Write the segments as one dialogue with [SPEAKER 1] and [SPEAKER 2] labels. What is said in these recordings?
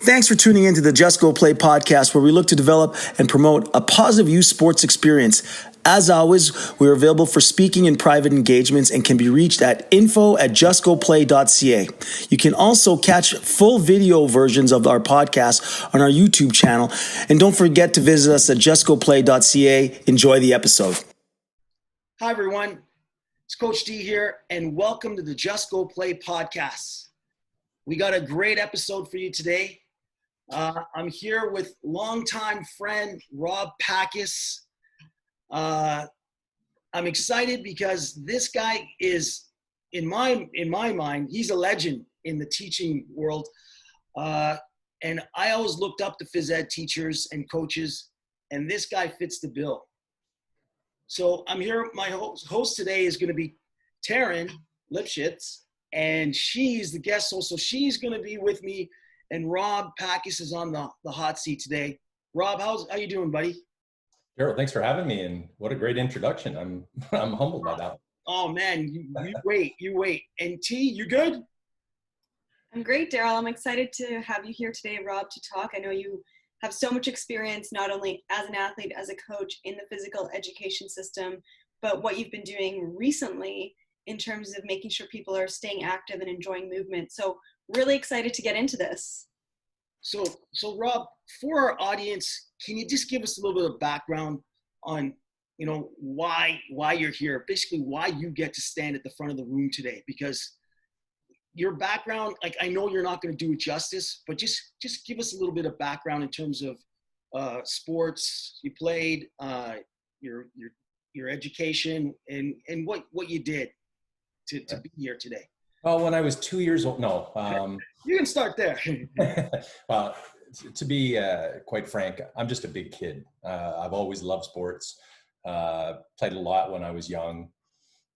[SPEAKER 1] Thanks for tuning in to the Just Go Play podcast, where we look to develop and promote a positive youth sports experience. As always, we are available for speaking and private engagements and can be reached at info@justgoplay.ca. You can also catch full video versions of our podcast on our YouTube channel. And don't forget to visit us at justgoplay.ca. Enjoy the episode. Hi, everyone. It's Coach D here, and welcome to the Just Go Play podcast. We got a great episode for you today. I'm here with longtime friend Rob Pacas. I'm excited because this guy is, in my mind, he's a legend in the teaching world. And I always looked up to Phys Ed teachers and coaches, and this guy fits the bill. So I'm here. My host today is going to be Taryn Lipschitz, and she's the guest host. So she's going to be with me. And Rob Pacas is on the hot seat today. Rob, how you doing, buddy?
[SPEAKER 2] Daryl, thanks for having me, and what a great introduction. I'm humbled by that.
[SPEAKER 1] Oh man, you wait. And T, you good?
[SPEAKER 3] I'm great, Daryl. I'm excited to have you here today, Rob, to talk. I know you have so much experience, not only as an athlete, as a coach in the physical education system, but what you've been doing recently in terms of making sure people are staying active and enjoying movement. So really excited to get into this.
[SPEAKER 1] So Rob, for our audience, can you just give us a little bit of background on, why you're here, basically why you get to stand at the front of the room today? Because your background, like, I know you're not going to do it justice, but just give us a little bit of background in terms of sports you played, your education, and what you did to be here today.
[SPEAKER 2] Well, when I was 2 years old,
[SPEAKER 1] you can start there.
[SPEAKER 2] Well, to be quite frank, I'm just a big kid. I've always loved sports, played a lot when I was young,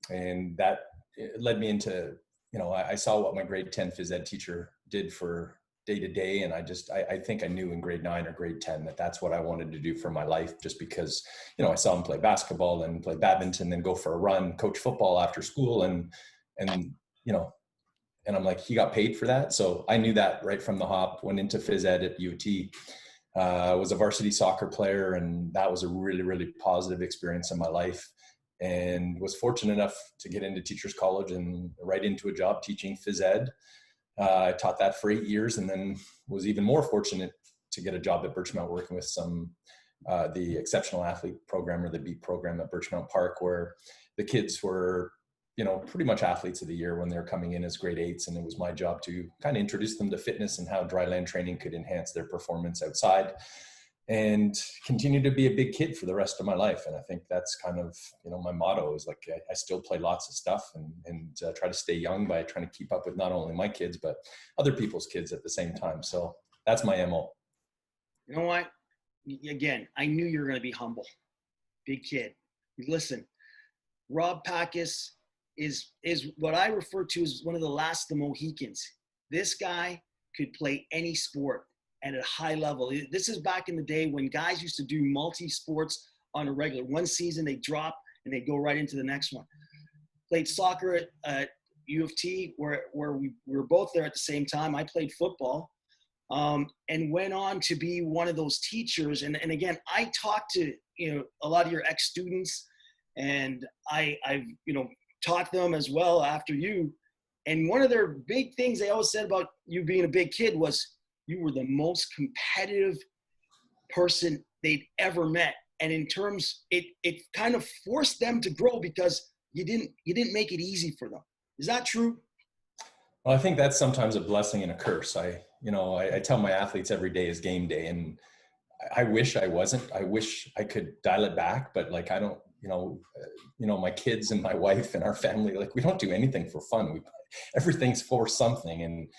[SPEAKER 2] and that led me into, I saw what my grade 10 Phys Ed teacher did for day to day. And I think I knew in grade 9 or grade 10 that's what I wanted to do for my life, just because, I saw him play basketball and play badminton, then go for a run, coach football after school. And I'm like, he got paid for that. So I knew that right from the hop. Went into Phys Ed at UT, was a varsity soccer player. And that was a really, really positive experience in my life. And was fortunate enough to get into Teachers College and right into a job teaching Phys Ed. I taught that for 8 years, and then was even more fortunate to get a job at Birchmount working with the Exceptional Athlete Program, or the BEAT program at Birchmount Park, where the kids were pretty much athletes of the year when they're coming in as grade 8s. And it was my job to kind of introduce them to fitness and how dry land training could enhance their performance outside, and continue to be a big kid for the rest of my life. And I think that's kind of, my motto is like, I still play lots of stuff and try to stay young by trying to keep up with not only my kids, but other people's kids at the same time. So that's my MO.
[SPEAKER 1] You know what? Again, I knew you were going to be humble. Big kid. Listen, Rob Pacas is what I refer to as one of the last of the Mohicans. This guy could play any sport at a high level. This is back in the day when guys used to do multi-sports on a regular. One season they drop and they go right into the next one. Played soccer at U of T, where we were both there at the same time. I played football, and went on to be one of those teachers. And again, I talked to a lot of your ex-students, and I've taught them as well after you. And one of their big things they always said about you being a big kid was you were the most competitive person they'd ever met. And in terms, it kind of forced them to grow because you didn't make it easy for them. Is that true?
[SPEAKER 2] Well, I think that's sometimes a blessing and a curse. I tell my athletes every day is game day, and I wish I wasn't. I wish I could dial it back, but like, I don't, my kids and my wife and our family, like, we don't do anything for fun. Everything's for something. And,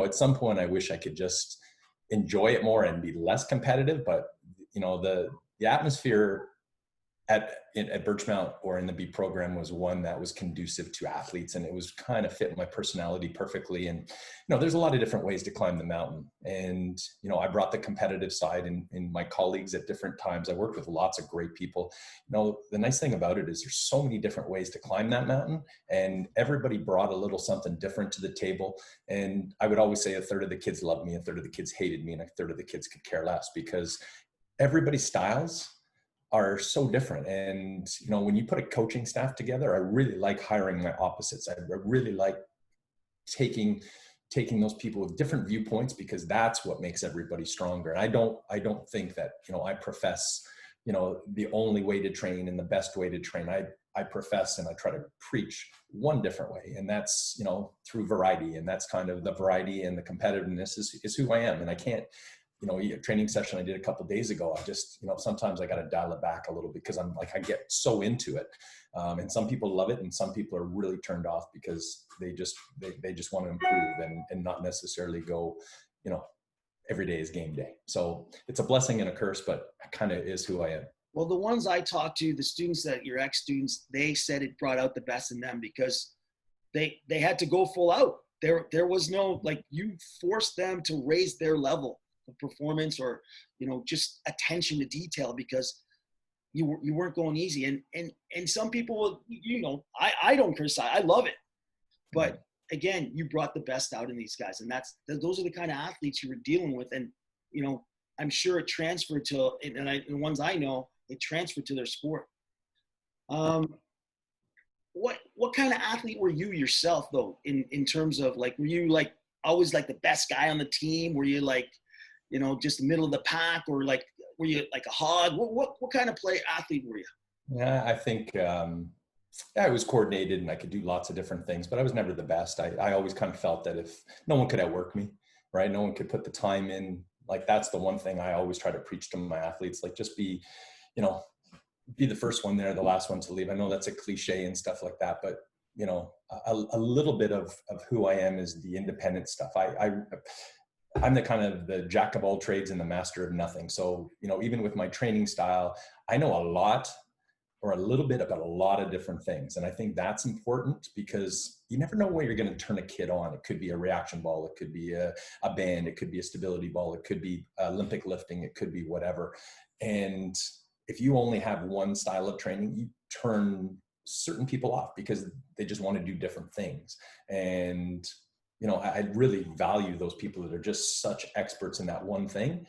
[SPEAKER 2] at some point I wish I could just enjoy it more and be less competitive. But, the atmosphere at Birchmount or in the B program was one that was conducive to athletes, and it was kind of fit my personality perfectly. And, there's a lot of different ways to climb the mountain. And, I brought the competitive side in my colleagues at different times. I worked with lots of great people. The nice thing about it is there's so many different ways to climb that mountain, and everybody brought a little something different to the table. And I would always say a third of the kids loved me, a third of the kids hated me, and a third of the kids could care less, because everybody's styles are so different. And, when you put a coaching staff together, I really like hiring my opposites. I really like taking those people with different viewpoints, because that's what makes everybody stronger. And I don't think that, I profess, the only way to train and the best way to train. I profess and I try to preach one different way. And that's, through variety. And that's kind of the variety, and the competitiveness is who I am. And I can't, a training session I did a couple of days ago, I just, sometimes I got to dial it back a little, because I'm like, I get so into it. And some people love it, and some people are really turned off because they just want to improve and not necessarily go, every day is game day. So it's a blessing and a curse, but it kind of is who I am.
[SPEAKER 4] Well, the ones I talked to, the students that your ex-students, they said it brought out the best in them, because they had to go full out. There was no, like, you forced them to raise their level of performance, or, just attention to detail, because you weren't going easy. And some people, I don't criticize, I love it. But again, you brought the best out in these guys, and those are the kind of athletes you were dealing with. And, I'm sure it transferred to, and the ones I know, it transferred to their sport. What kind of athlete were you yourself, though, in terms of, like, were you like always like the best guy on the team? Were you like, just the middle of the pack, or like, were you like a hog? What kind of athlete were you?
[SPEAKER 2] Yeah, I think, I was coordinated and I could do lots of different things, but I was never the best. I always kind of felt that if no one could outwork me, right? No one could put the time in. Like, that's the one thing I always try to preach to my athletes, like, just be the first one there, the last one to leave. I know that's a cliche and stuff like that, but a little bit of who I am is the independent stuff. I'm the kind of the jack of all trades and the master of nothing. So, even with my training style, I know a lot or a little bit about a lot of different things. And I think that's important, because you never know where you're going to turn a kid on. It could be a reaction ball. It could be a band. It could be a stability ball. It could be Olympic lifting. It could be whatever. And if you only have one style of training, you turn certain people off, because they just want to do different things. And, I really value those people that are just such experts in that one thing.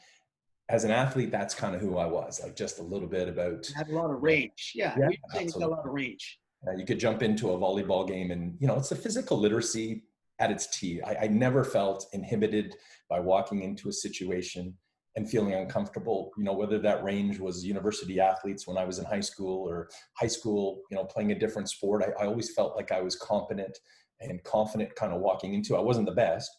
[SPEAKER 2] As an athlete, that's kind of who I was, like, just a little bit about.
[SPEAKER 4] You had a lot of range. Yeah,
[SPEAKER 2] Yeah,
[SPEAKER 4] you got a lot of range.
[SPEAKER 2] You could jump into a volleyball game, and, it's the physical literacy at its T. I never felt inhibited by walking into a situation and feeling uncomfortable, whether that range was university athletes when I was in high school, or high school, playing a different sport. I always felt like I was competent and confident kind of walking into. I wasn't the best,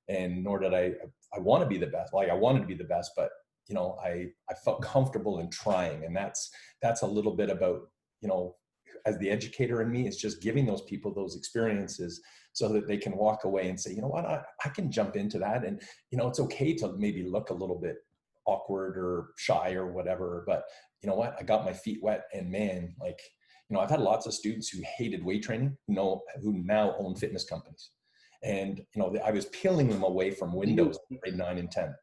[SPEAKER 2] and nor did I want to be the best. Like, I wanted to be the best, but I felt comfortable in trying. And that's a little bit about, as the educator in me, is just giving those people those experiences so that they can walk away and say, what, I can jump into that. And, it's okay to maybe look a little bit awkward or shy or whatever, but you know what, I got my feet wet. And man, like, I've had lots of students who hated weight training, who now own fitness companies. And, I was peeling them away from windows in grade 9 and 10.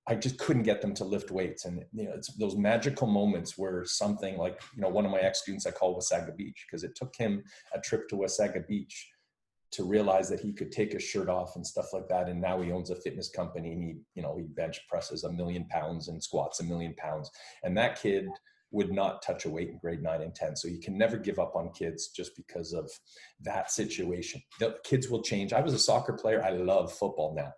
[SPEAKER 2] I just couldn't get them to lift weights. And, it's those magical moments where something like, one of my ex-students I call Wasaga Beach, because it took him a trip to Wasaga Beach to realize that he could take his shirt off and stuff like that. And now he owns a fitness company, and he bench presses 1 million pounds and squats 1 million pounds. And that kid would not touch a weight in grade 9 and 10. So you can never give up on kids just because of that situation. The kids will change. I was a soccer player. I love football now.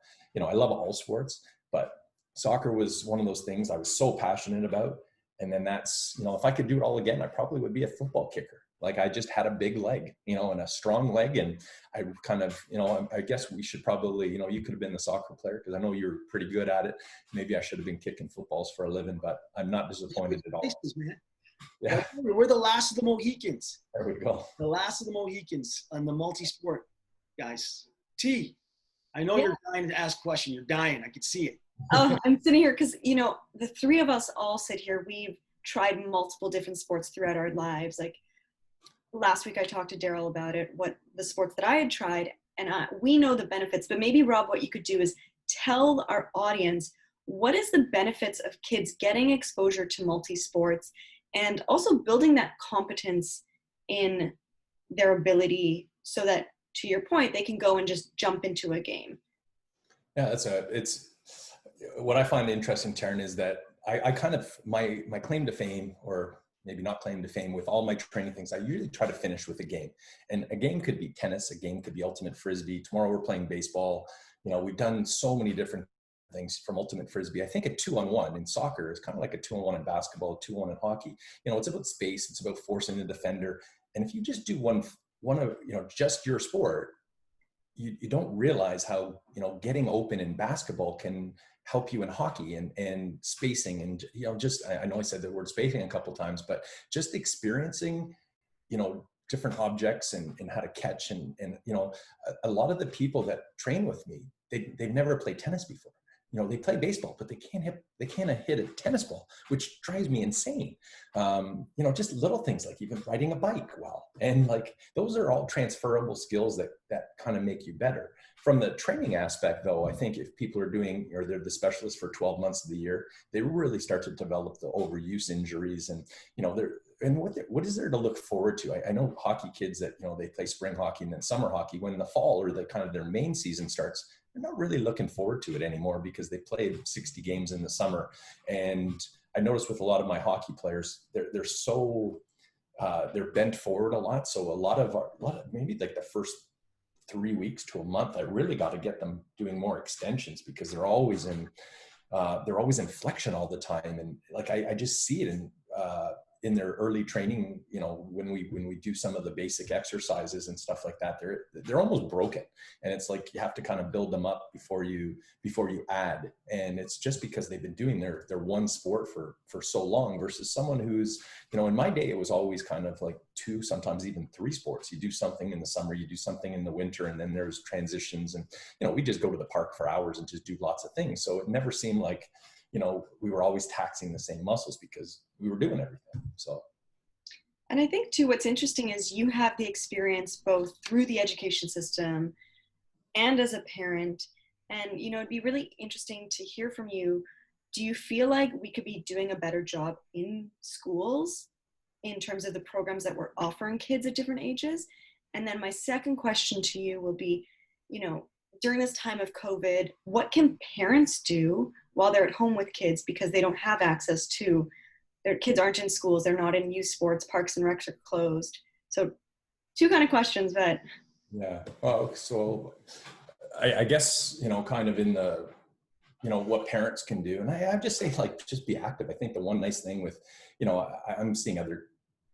[SPEAKER 2] I love all sports, but soccer was one of those things I was so passionate about. And then that's, if I could do it all again, I probably would be a football kicker. Like, I just had a big leg, and a strong leg. And I kind of, I guess we should probably, you could have been the soccer player, because I know you're pretty good at it. Maybe I should have been kicking footballs for a living, but I'm not disappointed at all.
[SPEAKER 4] Man.
[SPEAKER 2] Yeah.
[SPEAKER 4] We're the last of the Mohicans.
[SPEAKER 2] There we go.
[SPEAKER 4] The last of the Mohicans on the multi-sport guys. T, I know you're dying to ask a question. You're dying. I can see it.
[SPEAKER 3] Oh, I'm sitting here because, the three of us all sit here. We've tried multiple different sports throughout our lives. Like last week I talked to Daryl about it, what the sports that I had tried, and we know the benefits, but maybe Rob, what you could do is tell our audience, what is the benefits of kids getting exposure to multi-sports and also building that competence in their ability so that, to your point, they can go and just jump into a game?
[SPEAKER 2] Yeah, it's what I find interesting, Taryn, is that I kind of, my claim to fame, or maybe not claim to fame, with all my training things, I usually try to finish with a game. And a game could be tennis, a game could be ultimate frisbee. Tomorrow we're playing baseball. You know, we've done so many different things from ultimate frisbee. I think a 2-on-1 in soccer is kind of like a 2-on-1 in basketball, a 2-on-1 in hockey. You know, it's about space, it's about forcing the defender. And if you just do one of, you know, just your sport, you don't realize how, you know, getting open in basketball can help you in hockey, and spacing, and, you know, just, I know I said the word spacing a couple of times, but just experiencing, you know, different objects and how to catch, and you know, a lot of the people that train with me, they've never played tennis before. You know, they play baseball, but they can't hit a tennis ball, which drives me insane. You know, just little things like even riding a bike well, and like those are all transferable skills that kind of make you better. From the training aspect, though, I think if people are doing, or they're the specialists for 12 months of the year, they really start to develop the overuse injuries, and you know, what is there to look forward to? I know hockey kids that, you know, they play spring hockey and then summer hockey. When the fall, or the kind of their main season starts, they're not really looking forward to it anymore because they played 60 games in the summer. And I noticed with a lot of my hockey players, they're so they're bent forward a lot. So a lot of maybe like the first 3 weeks to a month, I really got to get them doing more extensions, because they're always in flexion all the time. And like, I just see it in their early training, you know, when we do some of the basic exercises and stuff like that, they're almost broken. And it's like, you have to kind of build them up before you add. And it's just because they've been doing their one sport for so long, versus someone who's, you know, in my day, it was always kind of like 2, sometimes even 3 sports. You do something in the summer, you do something in the winter, and then there's transitions. And, you know, we just go to the park for hours and just do lots of things. So it never seemed like, you know, we were always taxing the same muscles because we were doing everything. So.
[SPEAKER 3] And I think too, what's interesting is you have the experience both through the education system and as a parent. And, you know, it'd be really interesting to hear from you. Do you feel like we could be doing a better job in schools in terms of the programs that we're offering kids at different ages? And then my second question to you will be, you know, during this time of COVID, what can parents do while they're at home with kids because they don't have access to, their kids aren't in schools, they're not in youth sports, parks and recs are closed. So 2 kind of questions, but.
[SPEAKER 2] Yeah, well, so I guess, you know, kind of in the, you know, what parents can do. And I just say, like, just be active. I think the one nice thing with, you know, I'm seeing other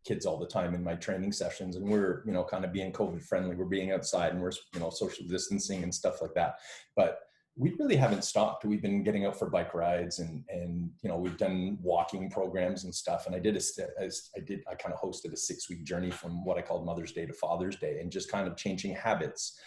[SPEAKER 2] kids all the time in my training sessions, and we're, you know, kind of being COVID friendly, we're being outside, and we're, you know, social distancing and stuff like that. But we really haven't stopped. We've been getting out for bike rides, and you know, we've done walking programs and stuff. And I kind of hosted a 6-week journey from what I called Mother's Day to Father's Day, and just kind of changing habits,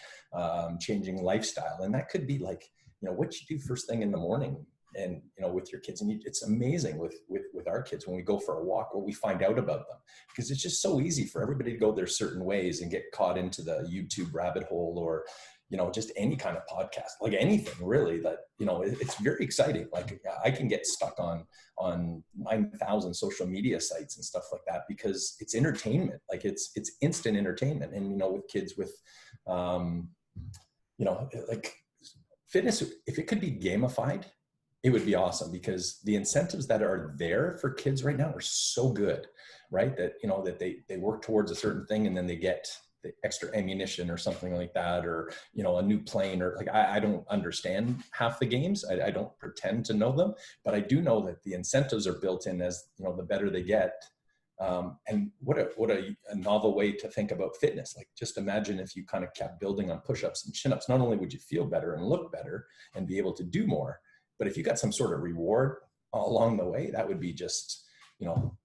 [SPEAKER 2] changing lifestyle. And that could be like, you know, what you do first thing in the morning, and, you know, with your kids. And it's amazing with our kids, when we go for a walk, what we find out about them, because it's just so easy for everybody to go their certain ways and get caught into the YouTube rabbit hole, or, you know, just any kind of podcast, like anything really, that, you know, it's very exciting. Like, I can get stuck on 9,000 social media sites and stuff like that, because it's entertainment. Like, it's instant entertainment. And, you know, with kids with, you know, like fitness, if it could be gamified, it would be awesome, because the incentives that are there for kids right now are so good, right? That, you know, that they work towards a certain thing, and then they get the extra ammunition or something like that, or, you know, a new plane, or like, I don't understand half the games. I don't pretend to know them, but I do know that the incentives are built in as, you know, the better they get. And what a novel way to think about fitness. Like, just imagine if you kind of kept building on push-ups and chin-ups. Not only would you feel better and look better and be able to do more, but if you got some sort of reward along the way, that would be just, you know,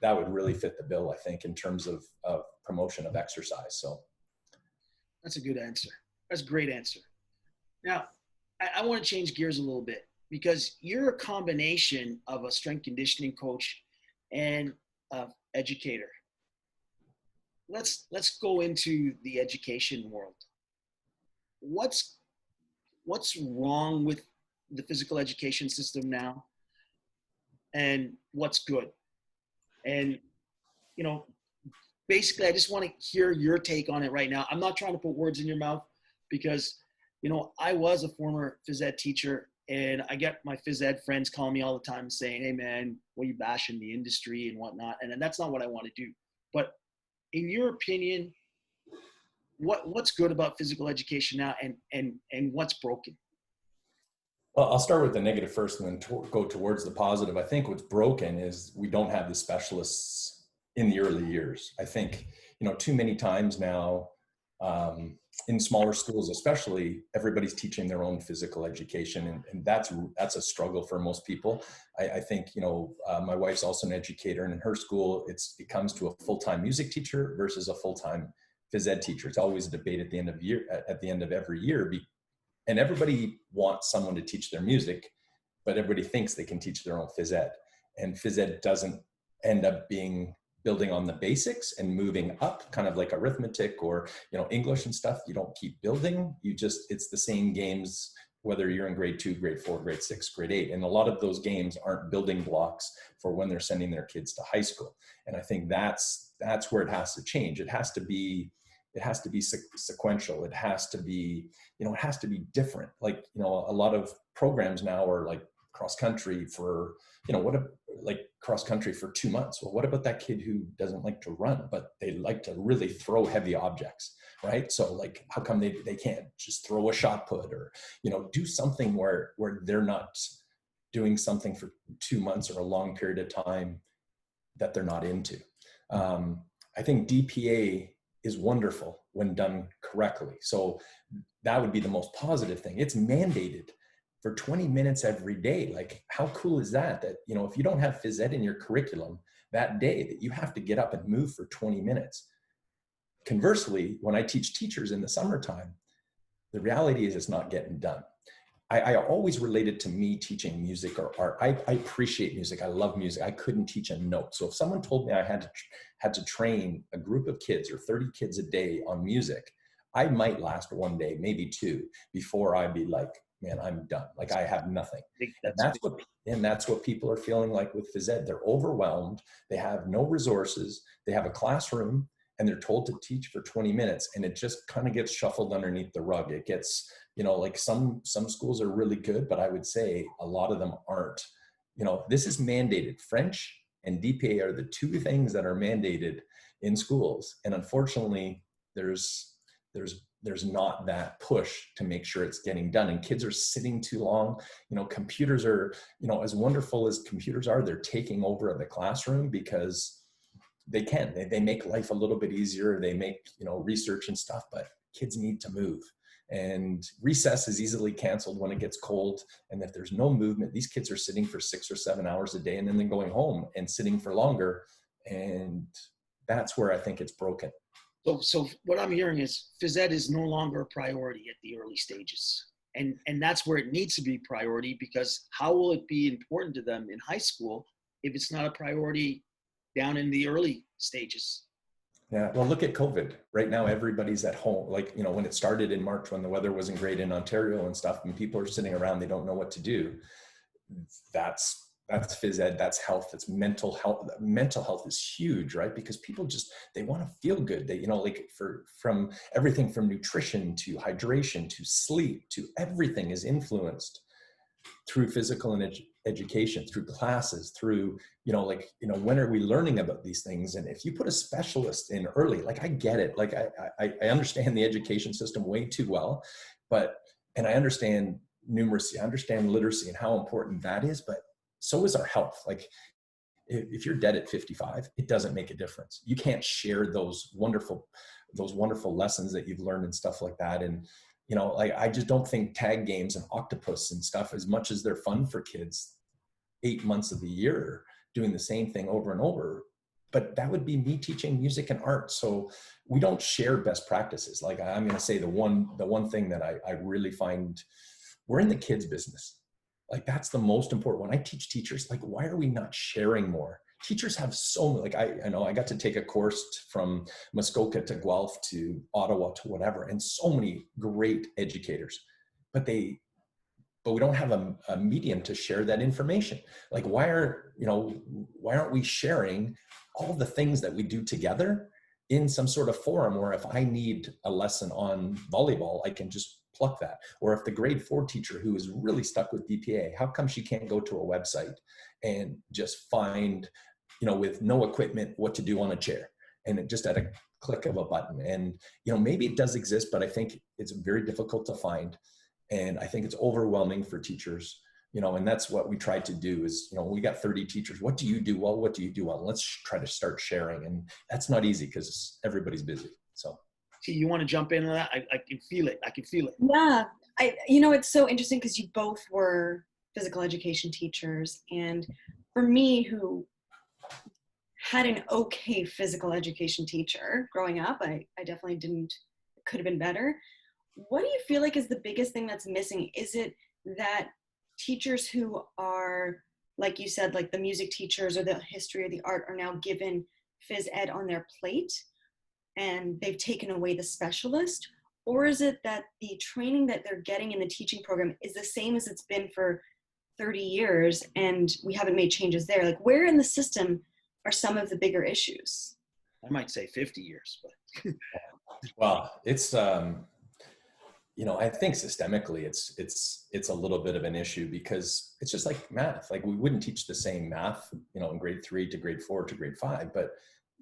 [SPEAKER 2] that would really fit the bill, I think, in terms of promotion of exercise. So
[SPEAKER 4] that's a good answer. That's a great answer. Now, I want to change gears a little bit, because you're a combination of a strength conditioning coach and educator. Let's go into the education world. What's wrong with the physical education system now, and what's good? And basically, I just want to hear your take on it right now. I'm not trying to put words in your mouth because, I was a former Phys Ed teacher, and I get my Phys Ed friends calling me all the time saying, hey man, what are you bashing the industry and whatnot? And that's not what I want to do. But in your opinion, what's good about physical education now, and what's broken?
[SPEAKER 2] Well, I'll start with the negative first and then go towards the positive. I think what's broken is we don't have the specialists in the early years. I think, too many times now, in smaller schools especially, everybody's teaching their own physical education, and that's a struggle for most people. I think my wife's also an educator, and in her school it comes to a full-time music teacher versus a full-time phys ed teacher. It's always a debate at the end of every year, and everybody wants someone to teach their music, but everybody thinks they can teach their own phys ed, and phys ed doesn't end up being building on the basics and moving up, kind of like arithmetic or English and stuff. You don't keep building. It's the same games whether you're in grade 2, grade 4, grade 6, grade 8. And a lot of those games aren't building blocks for when they're sending their kids to high school. And I think that's where it has to change. It has to be sequential. It has to be different. Like, a lot of programs now are like cross country for, cross country for 2 months. Well, what about that kid who doesn't like to run, but they like to really throw heavy objects, right? So like, how come they can't just throw a shot put or, do something where they're not doing something for 2 months or a long period of time that they're not into. I think DPA is wonderful when done correctly. So that would be the most positive thing. It's mandated for 20 minutes every day. Like, how cool is that? That, if you don't have phys ed in your curriculum that day, that you have to get up and move for 20 minutes. Conversely, when I teach teachers in the summertime, the reality is it's not getting done. I always related to me teaching music or art. I appreciate music. I love music. I couldn't teach a note. So if someone told me I had to train a group of kids or 30 kids a day on music, I might last one day, maybe 2, before I'd be like, man, I'm done. Like, I have nothing. And that's what people are feeling like with phys ed. They're overwhelmed. They have no resources. They have a classroom and they're told to teach for 20 minutes, and it just kind of gets shuffled underneath the rug. It gets, like some schools are really good, but I would say a lot of them aren't. This is mandated. French and DPA are the 2 things that are mandated in schools. And unfortunately, there's not that push to make sure it's getting done, and kids are sitting too long. Computers are, as wonderful as computers are, they're taking over the classroom because they make life a little bit easier. They make, research and stuff, but kids need to move, and recess is easily canceled when it gets cold. And if there's no movement, these kids are sitting for 6 or 7 hours a day, and then they're going home and sitting for longer. And that's where I think it's broken.
[SPEAKER 4] So what I'm hearing is phys ed is no longer a priority at the early stages. And that's where it needs to be priority, because how will it be important to them in high school if it's not a priority down in the early stages?
[SPEAKER 2] Yeah, well, look at COVID. Right now, everybody's at home. Like, when it started in March, when the weather wasn't great in Ontario and stuff, and people are sitting around, they don't know what to do. That's phys ed, that's health, that's mental health. Mental health is huge, right? Because people they want to feel good. They, from everything from nutrition to hydration to sleep to everything is influenced through physical and education, through classes, through, when are we learning about these things? And if you put a specialist in early, like, I get it. Like, I understand the education system way too well, and I understand numeracy, I understand literacy and how important that is, but so is our health. Like, if you're dead at 55, it doesn't make a difference. You can't share those wonderful lessons that you've learned and stuff like that. And, I just don't think tag games and octopus and stuff, as much as they're fun for kids 8 months of the year, doing the same thing over and over, but that would be me teaching music and art. So we don't share best practices. Like, I'm going to say the one thing that I really find, we're in the kids business. Like, that's the most important. When I teach teachers, like, why are we not sharing more? teachers have so many, like I know I got to take a course from Muskoka to Guelph to Ottawa to whatever, and so many great educators, but we don't have a medium to share that information. Like, why aren't we sharing all the things that we do together in some sort of forum where if I need a lesson on volleyball, I can just pluck that? Or if the grade 4 teacher who is really stuck with DPA, how come she can't go to a website and just find, with no equipment, what to do on a chair, and it just at a click of a button? And, maybe it does exist, but I think it's very difficult to find. And I think it's overwhelming for teachers, and that's what we tried to do is, we got 30 teachers. What do you do well? What do you do well? Let's try to start sharing. And that's not easy because everybody's busy. So.
[SPEAKER 4] T, you want to jump into that? I can feel it. I can feel it.
[SPEAKER 3] Yeah. It's so interesting because you both were physical education teachers. And for me, who had an okay physical education teacher growing up, I definitely could have been better. What do you feel like is the biggest thing that's missing? Is it that teachers who are, like you said, like the music teachers or the history or the art are now given phys ed on their plate and they've taken away the specialist? Or is it that the training that they're getting in the teaching program is the same as it's been for 30 years and we haven't made changes there? Like, where in the system are some of the bigger issues?
[SPEAKER 4] I might say 50 years, but.
[SPEAKER 2] Well, it's, I think systemically it's a little bit of an issue because it's just like math. Like, we wouldn't teach the same math, in grade 3 to grade 4 to grade 5, but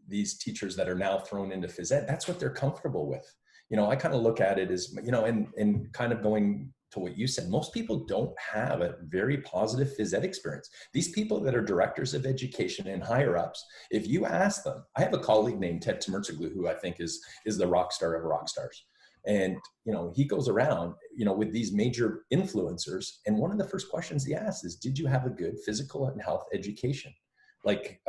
[SPEAKER 2] these teachers that are now thrown into phys ed, that's what they're comfortable with. I kind of look at it as, and kind of going to what you said, most people don't have a very positive phys ed experience. These people that are directors of education and higher ups, if you ask them, I have a colleague named Ted Timertzoglu, who I think is the rock star of rock stars. And, he goes around, with these major influencers. And one of the first questions he asks is, did you have a good physical and health education? Like,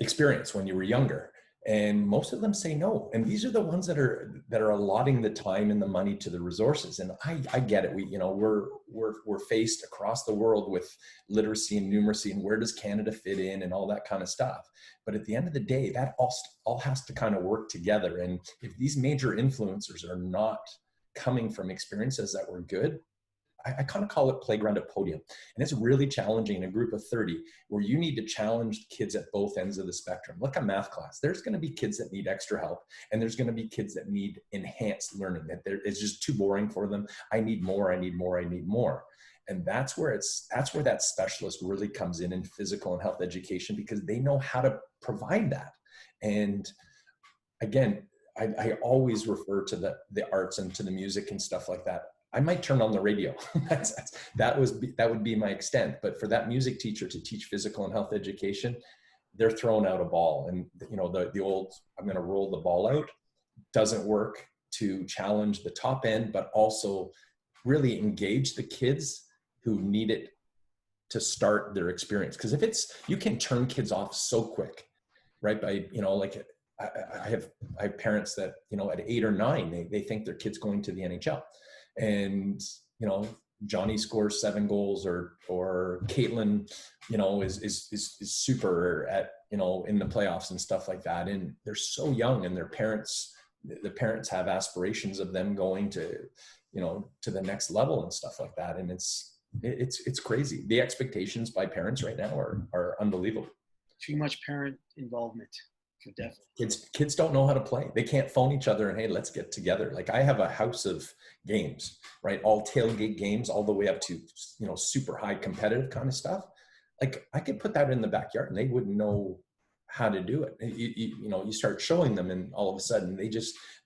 [SPEAKER 2] experience when you were younger? And most of them say no. And these are the ones that are allotting the time and the money to the resources. And I get it. We're faced across the world with literacy and numeracy and where does Canada fit in and all that kind of stuff. But at the end of the day, that all has to kind of work together. And if these major influencers are not coming from experiences that were good, I kind of call it playground at podium. And it's really challenging in a group of 30 where you need to challenge kids at both ends of the spectrum. Look at math class. There's going to be kids that need extra help, and there's going to be kids that need enhanced learning, that it's just too boring for them. I need more, I need more, I need more. And that's where that specialist really comes in physical and health education, because they know how to provide that. And again, I always refer to the arts and to the music and stuff like that. I might turn on the radio. that would be my extent. But for that music teacher to teach physical and health education, they're throwing out a ball. And the old, I'm going to roll the ball out, doesn't work to challenge the top end, but also really engage the kids who need it to start their experience. Because you can turn kids off so quick, right? By, like I have parents that, at 8 or 9, they think their kid's going to the NHL. And, Johnny scores 7 goals or Caitlin, is super at, in the playoffs and stuff like that. And they're so young, and the parents have aspirations of them going to, to the next level and stuff like that. And it's crazy. The expectations by parents right now are unbelievable.
[SPEAKER 4] Too much parent involvement. Definitely.
[SPEAKER 2] Kids don't know how to play. They can't phone each other and, hey, let's get together. Like, I have a house of games, right? All tailgate games, all the way up to, super high competitive kind of stuff. Like, I could put that in the backyard and they wouldn't know how to do it. You start showing them, and all of a sudden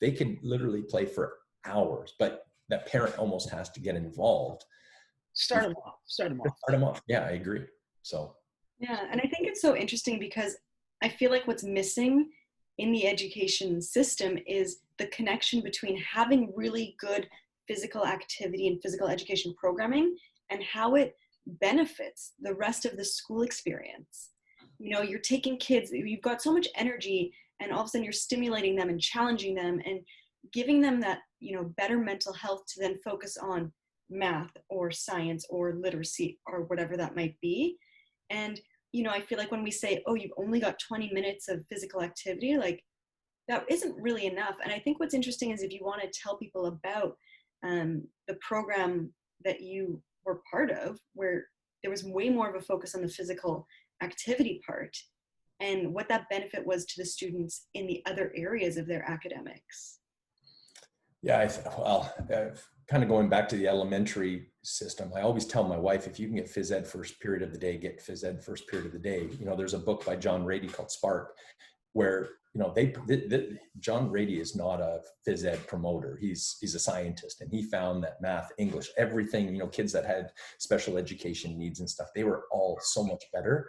[SPEAKER 2] they can literally play for hours, but that parent almost has to get involved.
[SPEAKER 4] Start them off.
[SPEAKER 2] Yeah, I agree. So.
[SPEAKER 3] Yeah. And I think it's so interesting because I feel like what's missing in the education system is the connection between having really good physical activity and physical education programming and how it benefits the rest of the school experience. You're taking kids, you've got so much energy, and all of a sudden you're stimulating them and challenging them and giving them that, better mental health to then focus on math or science or literacy or whatever that might be. And, you know, I feel like when we say, oh, you've only got 20 minutes of physical activity, like that isn't really enough. And I think what's interesting is if you want to tell people about the program that you were part of, where there was way more of a focus on the physical activity part and what that benefit was to the students in the other areas of their academics.
[SPEAKER 2] Yeah, kind of going back to the elementary system, I always tell my wife, if you can get Phys Ed first period of the day, get Phys Ed first period of the day. You know, there's a book by John Rady called Spark, where, you know, John Rady is not a Phys Ed promoter. He's a scientist, and he found that math, English, everything, you know, kids that had special education needs and stuff, they were all so much better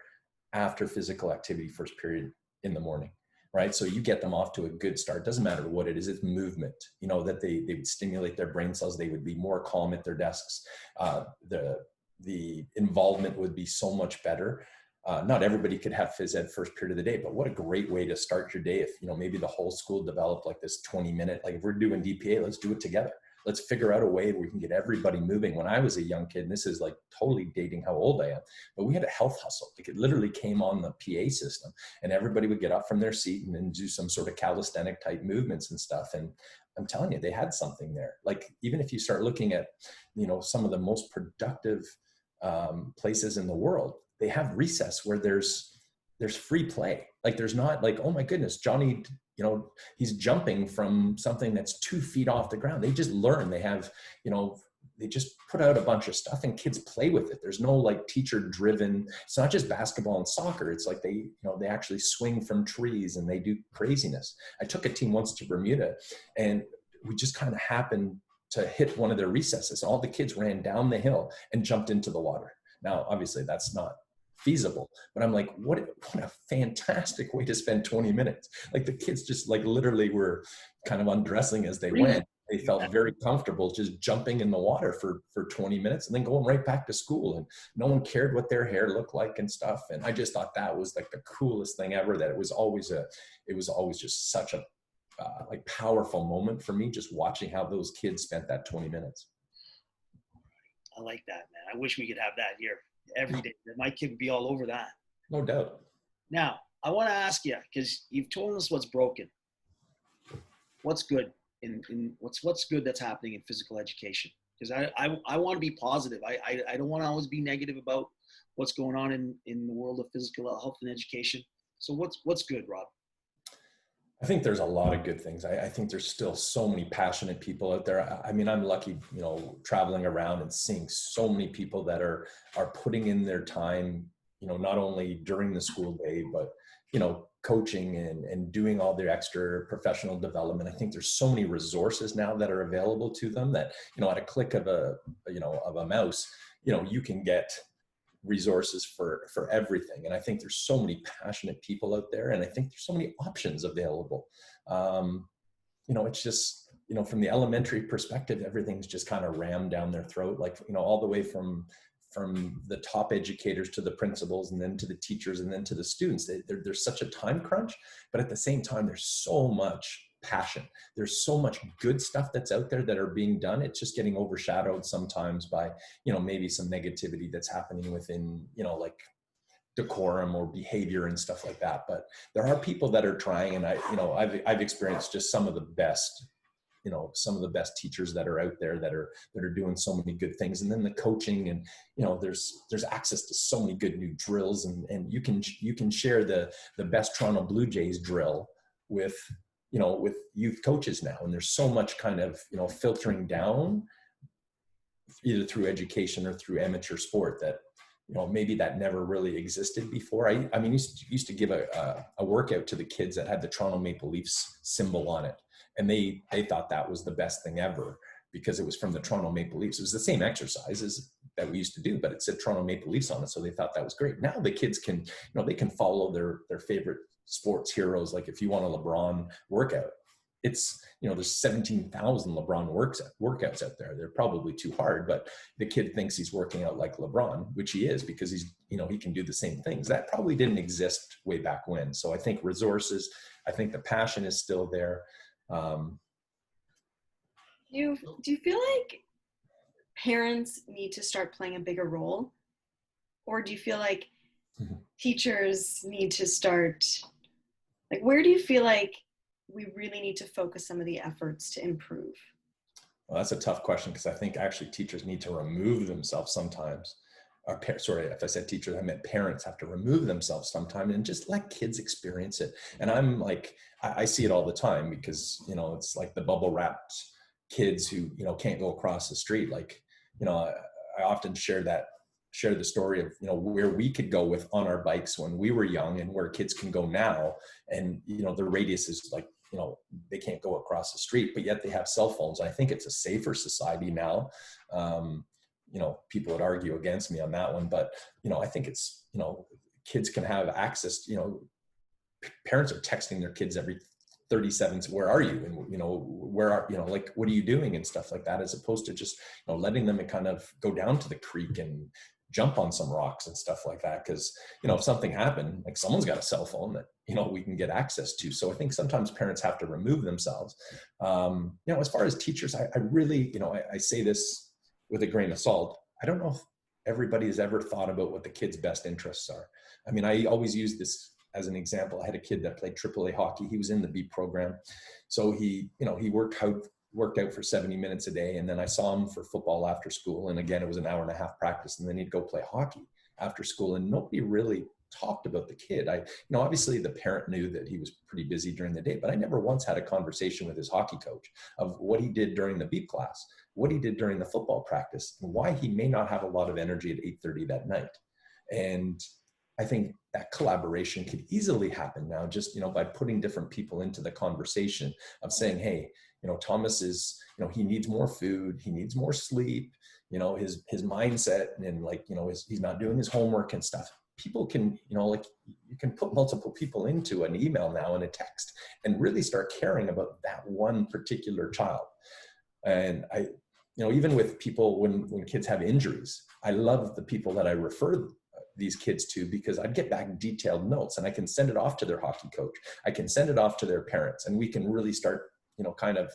[SPEAKER 2] after physical activity first period in the morning. Right. So you get them off to a good start. Doesn't matter what it is. It's movement, you know, that they would stimulate their brain cells. They would be more calm at their desks. The involvement would be so much better. Not everybody could have Phys Ed first period of the day, but what a great way to start your day. If, you know, maybe the whole school developed like this 20-minute, like if we're doing DPA, let's do it together. Let's figure out a way where we can get everybody moving. When I was a young kid, and this is like totally dating how old I am, but we had a health hustle. Like it literally came on the PA system, and everybody would get up from their seat and then do some sort of calisthenic type movements and stuff. And I'm telling you, they had something there. Like even if you start looking at, you know, some of the most productive places in the world, they have recess where there's free play. Like there's not like, oh my goodness, Johnny, you know, he's jumping from something that's 2 feet off the ground. They just learn. They have, you know, they just put out a bunch of stuff and kids play with it. There's no like teacher driven. It's not just basketball and soccer. It's like they, you know, they actually swing from trees and they do craziness. I took a team once to Bermuda, and we just kind of happened to hit one of their recesses. All the kids ran down the hill and jumped into the water. Now, obviously that's not feasible, but I'm like, what a fantastic way to spend 20 minutes. Like the kids just like literally were kind of undressing as they went. They felt very comfortable just jumping in the water for 20 minutes and then going right back to school, and no one cared what their hair looked like and stuff. And I just thought that was like the coolest thing ever, that it was always just such a like powerful moment for me, just watching how those kids spent that 20 minutes.
[SPEAKER 4] I like that, man. I wish we could have that here every day. My kid would be all over that.
[SPEAKER 2] No doubt.
[SPEAKER 4] Now, I want to ask you, because you've told us what's broken. What's good in what's good that's happening in physical education? Because I want to be positive. I don't want to always be negative about what's going on in the world of physical health and education. So what's good, Rob?
[SPEAKER 2] I think there's a lot of good things. I think there's still so many passionate people out there. I mean, I'm lucky, you know, traveling around and seeing so many people that are putting in their time, you know, not only during the school day, but, you know, coaching and doing all their extra professional development. I think there's so many resources now that are available to them that, you know, at a click of a mouse, you know, you can get resources for everything. And I think there's so many passionate people out there, and I think there's so many options available. You know, it's just, you know, from the elementary perspective, everything's just kind of rammed down their throat, like, you know, all the way from the top educators to the principals, and then to the teachers, and then to the students. There's such a time crunch, but at the same time, there's so much passion. There's so much good stuff that's out there that are being done. It's just getting overshadowed sometimes by, you know, maybe some negativity that's happening within, you know, like decorum or behavior and stuff like that. But there are people that are trying, and I've experienced just some of the best teachers that are out there that are doing so many good things. And then the coaching, and, you know, there's access to so many good new drills, and you can share the best Toronto Blue Jays drill with youth coaches now. And there's so much kind of, you know, filtering down either through education or through amateur sport that, you know, maybe that never really existed before. I mean, used to give a workout to the kids that had the Toronto Maple Leafs symbol on it. And they thought that was the best thing ever because it was from the Toronto Maple Leafs. It was the same exercises that we used to do, but it said Toronto Maple Leafs on it. So they thought that was great. Now the kids can, you know, they can follow their favorite sports heroes. Like if you want a LeBron workout, it's, you know, there's 17,000 LeBron workouts out there. They're probably too hard, but the kid thinks he's working out like LeBron, which he is, because he's, you know, he can do the same things. That probably didn't exist way back when. So I think resources, I think the passion is still there.
[SPEAKER 3] Do you feel like parents need to start playing a bigger role? Or do you feel like teachers need to start, like, where do you feel like we really need to focus some of the efforts to improve?
[SPEAKER 2] Well, that's a tough question, because I think actually teachers need to remove themselves sometimes. Or sorry, if I said teachers, I meant parents have to remove themselves sometime and just let kids experience it. And I'm like, I see it all the time, because, you know, it's like the bubble wrapped kids who, you know, can't go across the street. Like, you know, I often share the story of, you know, where we could go with on our bikes when we were young and where kids can go now. And, you know, the radius is like, you know, they can't go across the street, but yet they have cell phones. I think it's a safer society now. You know, people would argue against me on that one, but, you know, I think it's, you know, kids can have access, you know, parents are texting their kids every 30 seconds, where are you? And, you know, where are, you know, like, what are you doing and stuff like that, as opposed to just, you know, letting them kind of go down to the creek and jump on some rocks and stuff like that. Cause, you know, if something happened, like, someone's got a cell phone that, you know, we can get access to. So I think sometimes parents have to remove themselves. You know, as far as teachers, I really, you know, I say this with a grain of salt. I don't know if everybody has ever thought about what the kid's best interests are. I mean, I always use this as an example. I had a kid that played AAA hockey. He was in the B program. So he, you know, he worked out for 70 minutes a day. And then I saw him for football after school. And again, it was an hour and a half practice. And then he'd go play hockey after school. And nobody really talked about the kid. You know, obviously the parent knew that he was pretty busy during the day, but I never once had a conversation with his hockey coach of what he did during the beep class, what he did during the football practice, and why he may not have a lot of energy at 8:30 that night. And I think that collaboration could easily happen now, just, you know, by putting different people into the conversation of saying, hey, you know, Thomas is, you know, he needs more food, he needs more sleep, you know, his mindset, and, like, you know, he's not doing his homework and stuff. People can, you know, like, you can put multiple people into an email now and a text and really start caring about that one particular child. And I, you know, even with people, when kids have injuries, I love the people that I refer these kids to, because I'd get back detailed notes and I can send it off to their hockey coach. I can send it off to their parents, and we can really start, you know, kind of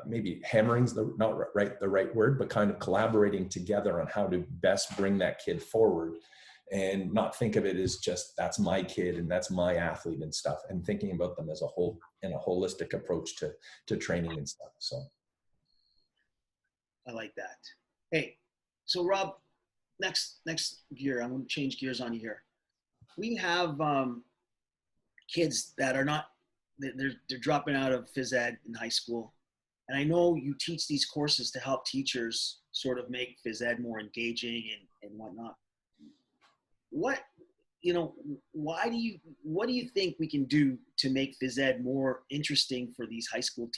[SPEAKER 2] maybe hammering's not the right word, but kind of collaborating together on how to best bring that kid forward, and not think of it as just, that's my kid and that's my athlete and stuff, and thinking about them as a whole, in a holistic approach to training and stuff. So
[SPEAKER 4] I like that. Hey, so Rob, next gear, I'm going to change gears on you here. We have kids that are not, they're dropping out of Phys Ed in high school. And I know you teach these courses to help teachers sort of make Phys Ed more engaging and whatnot. What do you think we can do to make Phys Ed more interesting for these high school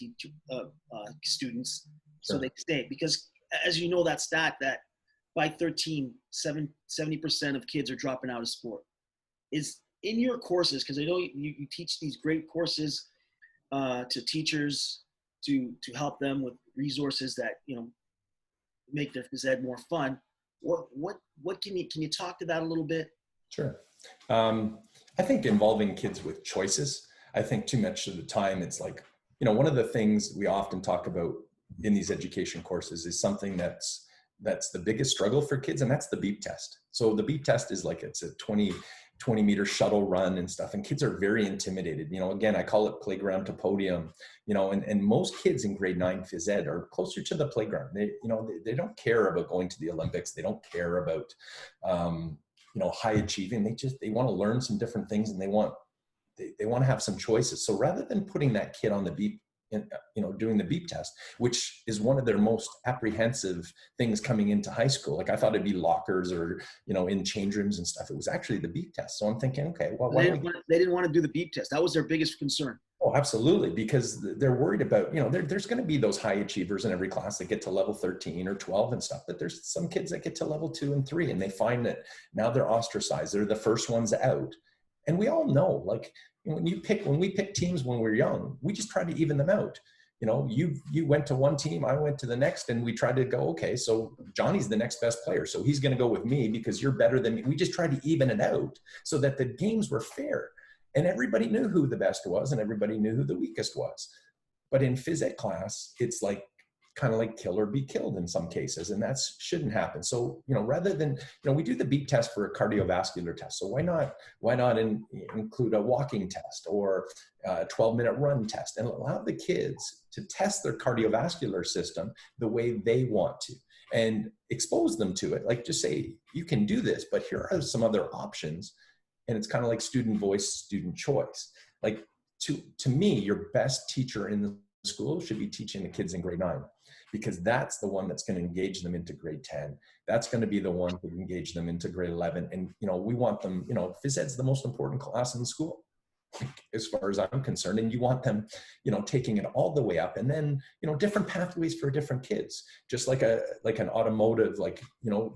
[SPEAKER 4] students, so they stay? Because, as you know, that stat that by 70% of kids are dropping out of sport is in your courses. Because I know you teach these great courses to teachers to help them with resources that, you know, make their Phys Ed more fun. What can you talk to that a little bit?
[SPEAKER 2] Sure. I think involving kids with choices, I think too much of the time it's like, you know, one of the things we often talk about in these education courses is something that's the biggest struggle for kids, and that's the beep test. So the beep test is like, it's a 20 meter shuttle run and stuff, and kids are very intimidated. You know, again, I call it playground to podium, you know, and most kids in grade 9 Phys Ed are closer to the playground. They don't care about going to the Olympics. They don't care about, you know, high achieving. They want to learn some different things, and they want to have some choices. So rather than putting that kid on the beep, you know, doing the beep test, which is one of their most apprehensive things coming into high school. Like, I thought it'd be lockers or, you know, in change rooms and stuff. It was actually the beep test. So I'm thinking, okay, well,
[SPEAKER 4] they didn't want to do the beep test. That was their biggest concern.
[SPEAKER 2] Oh, absolutely. Because they're worried about, you know, there's going to be those high achievers in every class that get to level 13 or 12 and stuff, but there's some kids that get to level 2 and 3, and they find that now they're ostracized. They're the first ones out. And we all know, like, when we pick teams when we're young, we just try to even them out. You know, you went to one team, I went to the next, and we tried to go, okay, so Johnny's the next best player, so he's going to go with me because you're better than me. We just tried to even it out so that the games were fair, and everybody knew who the best was and everybody knew who the weakest was. But in Phys Ed class, it's like, kind of like kill or be killed in some cases, and that shouldn't happen. So, rather than, we do the beep test for a cardiovascular test. So why not include a walking test or a 12-minute run test, and allow the kids to test their cardiovascular system the way they want to, and expose them to it. Like, just say, you can do this, but here are some other options. And it's kind of like student voice, student choice. Like, to me, your best teacher in the school should be teaching the kids in grade 9, because that's the one that's going to engage them into grade 10. That's going to be the one to engage them into grade 11. And, we want them, Phys Ed's the most important class in the school, as far as I'm concerned. And you want them, taking it all the way up, and then, different pathways for different kids, just like an automotive,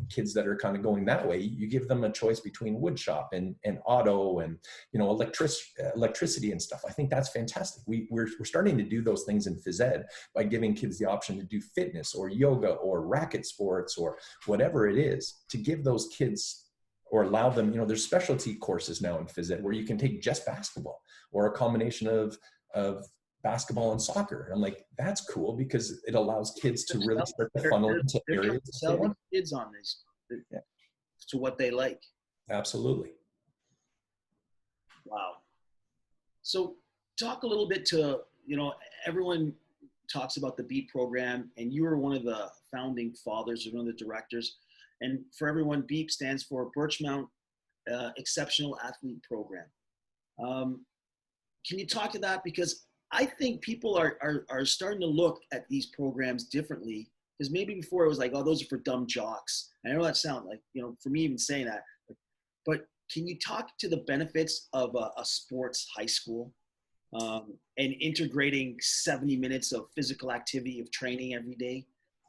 [SPEAKER 2] kids that are kind of going that way, you give them a choice between wood shop and auto and, electricity and stuff. I think that's fantastic. We're starting to do those things in Phys Ed by giving kids the option to do fitness or yoga or racket sports or whatever it is, to give those kids, or allow them, there's specialty courses now in Phys Ed where you can take just basketball or a combination of basketball and soccer. I'm like, that's cool, because it allows kids to really start to funnel into areas.
[SPEAKER 4] Selling kids on this to what they like.
[SPEAKER 2] Absolutely.
[SPEAKER 4] Wow. So talk a little bit to, everyone talks about the BEAT program, and you were one of the founding fathers, or one of the directors. And for everyone, BEAP stands for Birchmount Exceptional Athlete Program. Can you talk to that? Because I think people are starting to look at these programs differently, because maybe before it was like, oh, those are for dumb jocks. And I know that sounds like, for me even saying that, but can you talk to the benefits of a sports high school and integrating 70 minutes of physical activity of training every day?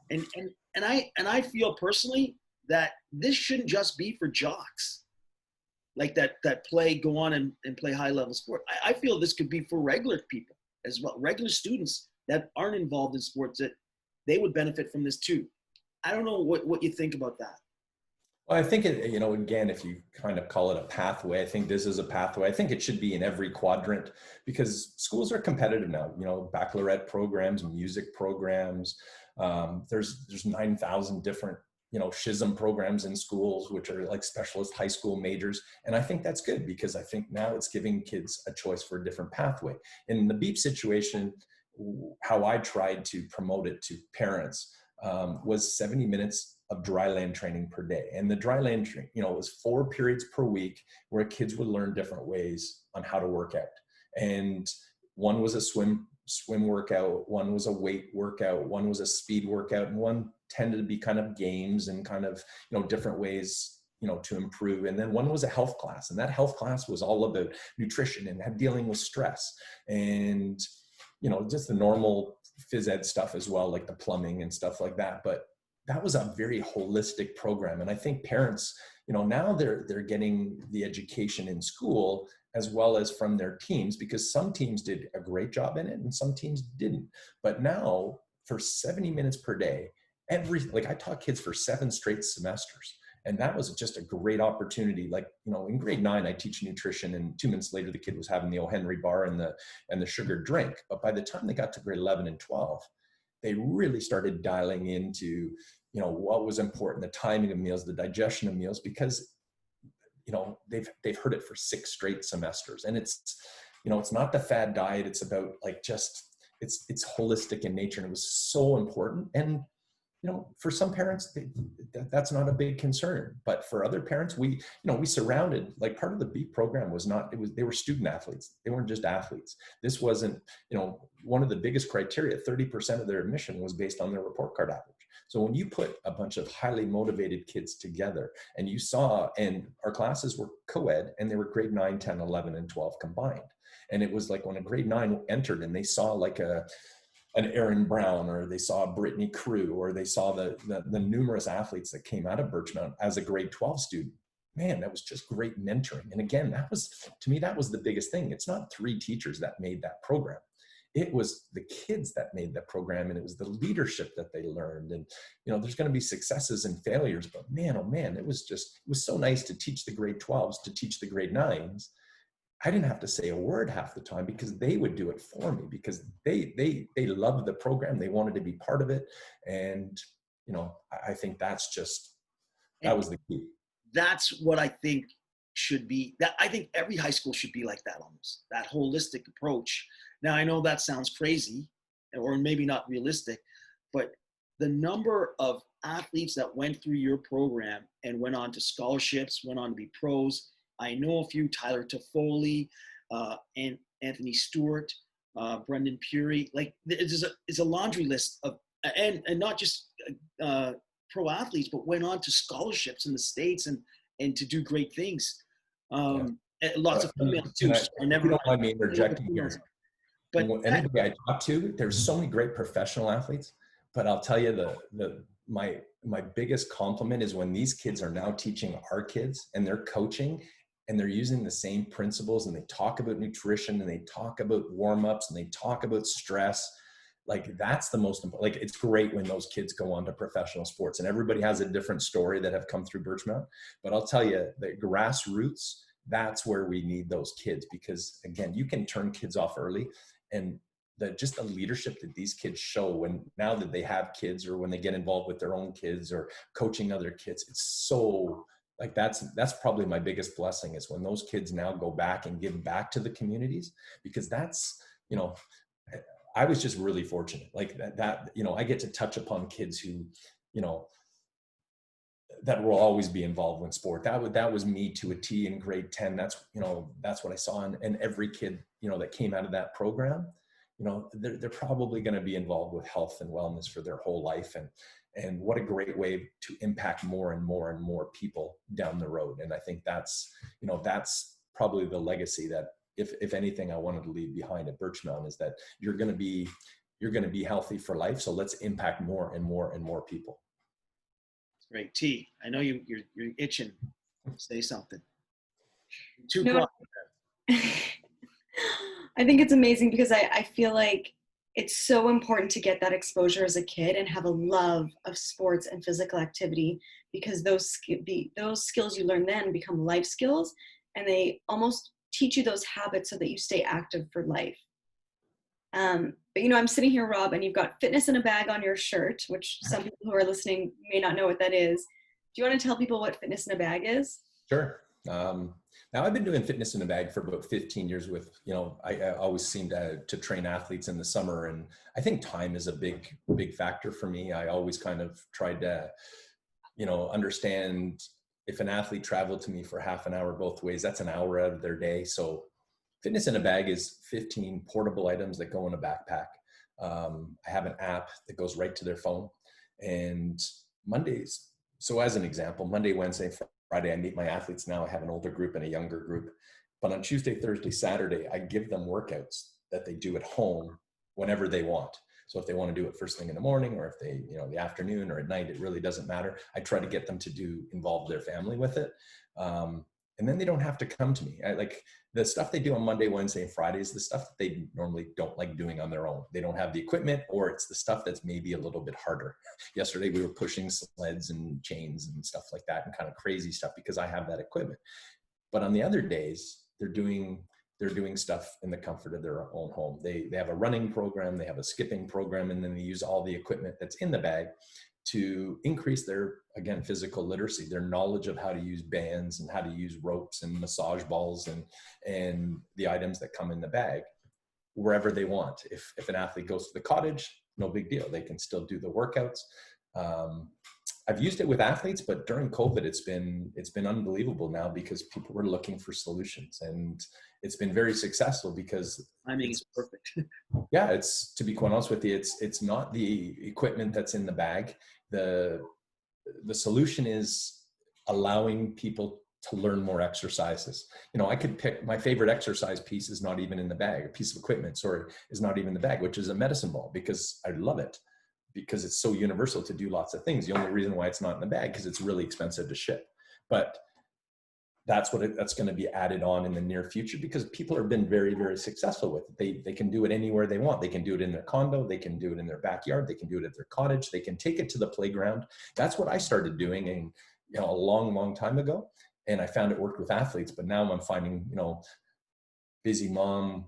[SPEAKER 4] And I feel personally that this shouldn't just be for jocks, like that go on and play high level sport. I feel this could be for regular people as well, regular students that aren't involved in sports, that they would benefit from this too. I don't know what you think about that.
[SPEAKER 2] Well, I think again, if you kind of call it a pathway, I think this is a pathway. I think it should be in every quadrant, because schools are competitive now. Baccalaureate programs, music programs. There's 9,000 different SHISM programs in schools, which are like specialist high school majors. And I think that's good, because I think now it's giving kids a choice for a different pathway. In the BEAP situation, how I tried to promote it to parents was 70 minutes of dry land training per day. And the dry land training, it was 4 periods per week where kids would learn different ways on how to work out. And one was a swim workout, one was a weight workout, one was a speed workout, and one tended to be kind of games and kind of, different ways, to improve. And then one was a health class, and that health class was all about nutrition and dealing with stress and, just the normal Phys Ed stuff as well, like the plumbing and stuff like that. But that was a very holistic program. And I think parents, now they're getting the education in school as well as from their teams, because some teams did a great job in it and some teams didn't. But now for 70 minutes per day, I taught kids for 7 straight semesters. And that was just a great opportunity. Like, in grade 9, I teach nutrition, and 2 minutes later, the kid was having the O. Henry bar and the sugar drink. But by the time they got to grade 11 and 12, they really started dialing into, what was important, the timing of meals, the digestion of meals, because, they've heard it for 6 straight semesters. And it's not the fad diet. It's about it's holistic in nature. And it was so important. And, for some parents, that's not a big concern. But for other parents, we surrounded, like, part of the BEAT program they were student athletes. They weren't just athletes. This wasn't, one of the biggest criteria, 30% of their admission was based on their report card average. So when you put a bunch of highly motivated kids together, and and our classes were co-ed, and they were grade 9, 10, 11, and 12 combined. And it was like when a grade 9 entered and they saw like an Aaron Brown, or they saw Brittany Crew, or they saw the numerous athletes that came out of Birchmount as a grade 12 student, man, that was just great mentoring. And again, to me, that was the biggest thing. It's not 3 teachers that made that program. It was the kids that made that program, and it was the leadership that they learned. And, there's going to be successes and failures, but man, oh man, it was so nice to teach the grade 12s, to teach the grade 9s, I didn't have to say a word half the time because they would do it for me, because they loved the program. They wanted to be part of it. And, you know, I think that was the key.
[SPEAKER 4] That's what I think should be, that I think every high school should be like that, almost that holistic approach. Now, I know that sounds crazy or maybe not realistic, but the number of athletes that went through your program and went on to scholarships, went on to be pros. I know a few: Tyler Toffoli, and Anthony Stewart, Brendan Puri. Like, it's a laundry list of, and not just pro athletes, but went on to scholarships in the States and to do great things. And lots of females too. So I never,
[SPEAKER 2] you don't mind me interjecting here.
[SPEAKER 4] But
[SPEAKER 2] anybody I talk to, there's so many great professional athletes, but I'll tell you my biggest compliment is when these kids are now teaching our kids, and they're coaching, and they're using the same principles, and they talk about nutrition, and they talk about warm-ups, and they talk about stress. Like, that's the most important. Like, it's great when those kids go on to professional sports, and everybody has a different story that have come through Birchmount. But I'll tell you, the grassroots, that's where we need those kids, because again, you can turn kids off early, and just the leadership that these kids show now that they have kids, or when they get involved with their own kids or coaching other kids, it's so, like, that's probably my biggest blessing, is when those kids now go back and give back to the communities, because that's, you know, I was just really fortunate, like that, you know, I get to touch upon kids who, you know, that will always be involved in sport. That was me to a T in grade 10. That's, you know, that's what I saw. And every kid, you know, that came out of that program, you know, they're probably going to be involved with health and wellness for their whole life. And what a great way to impact more and more and more people down the road. And I think that's, you know, that's probably the legacy that, if anything, I wanted to leave behind at Birchmount, is that you're going to be healthy for life. So let's impact more and more and more people.
[SPEAKER 4] Great. T, I know you're itching to say something.
[SPEAKER 3] No. I think it's amazing, because I feel like it's so important to get that exposure as a kid and have a love of sports and physical activity, because those skills you learn then become life skills, and they almost teach you those habits so that you stay active for life. But, you know, I'm sitting here, Rob, and you've got fitness in a bag on your shirt, which some people who are listening may not know what that is. Do you want to tell people what fitness in a bag is?
[SPEAKER 2] Sure. Now, I've been doing fitness in a bag for about 15 years with, you know, I always seem to train athletes in the summer. And I think time is a big factor for me. I always kind of tried to, you know, understand, if an athlete traveled to me for half an hour both ways, that's an hour out of their day. So fitness in a bag is 15 portable items that go in a backpack. I have an app that goes right to their phone. And Mondays, so as an example, Monday, Wednesday, Friday, I meet my athletes now. I have an older group and a younger group. But on Tuesday, Thursday, Saturday, I give them workouts that they do at home whenever they want. So if they want to do it first thing in the morning, or if they, you know, the afternoon or at night, it really doesn't matter. I try to get them to involve their family with it. And then they don't have to come to me. Like, the stuff they do on Monday, Wednesday, and Friday is the stuff that they normally don't like doing on their own. They don't have the equipment, or it's the stuff that's maybe a little bit harder. Yesterday, we were pushing sleds and chains and stuff like that, and kind of crazy stuff, because I have that equipment. But on the other days, they're doing stuff in the comfort of their own home. They have a running program, they have a skipping program, and then they use all the equipment that's in the bag to increase their, again, physical literacy, their knowledge of how to use bands and how to use ropes and massage balls and the items that come in the bag wherever they want. If an athlete goes to the cottage, no big deal. They can still do the workouts. I've used it with athletes, but during COVID, it's been unbelievable now, because people were looking for solutions, and it's been very successful, because
[SPEAKER 4] I mean, it's perfect.
[SPEAKER 2] Yeah, to be quite honest with you, it's not the equipment that's in the bag. The solution is allowing people to learn more exercises. You know, I could pick my favorite exercise piece is not even in the bag. A piece of equipment, is not even in the bag, which is a medicine ball, because I love it, because it's so universal to do lots of things. The only reason why it's not in the bag, because it's really expensive to ship. But that's going to be added on in the near future, because people have been very, very successful with it. They can do it anywhere they want. They can do it in their condo. They can do it in their backyard. They can do it at their cottage. They can take it to the playground. That's what I started doing a long, long time ago. And I found it worked with athletes, but now I'm finding, busy mom,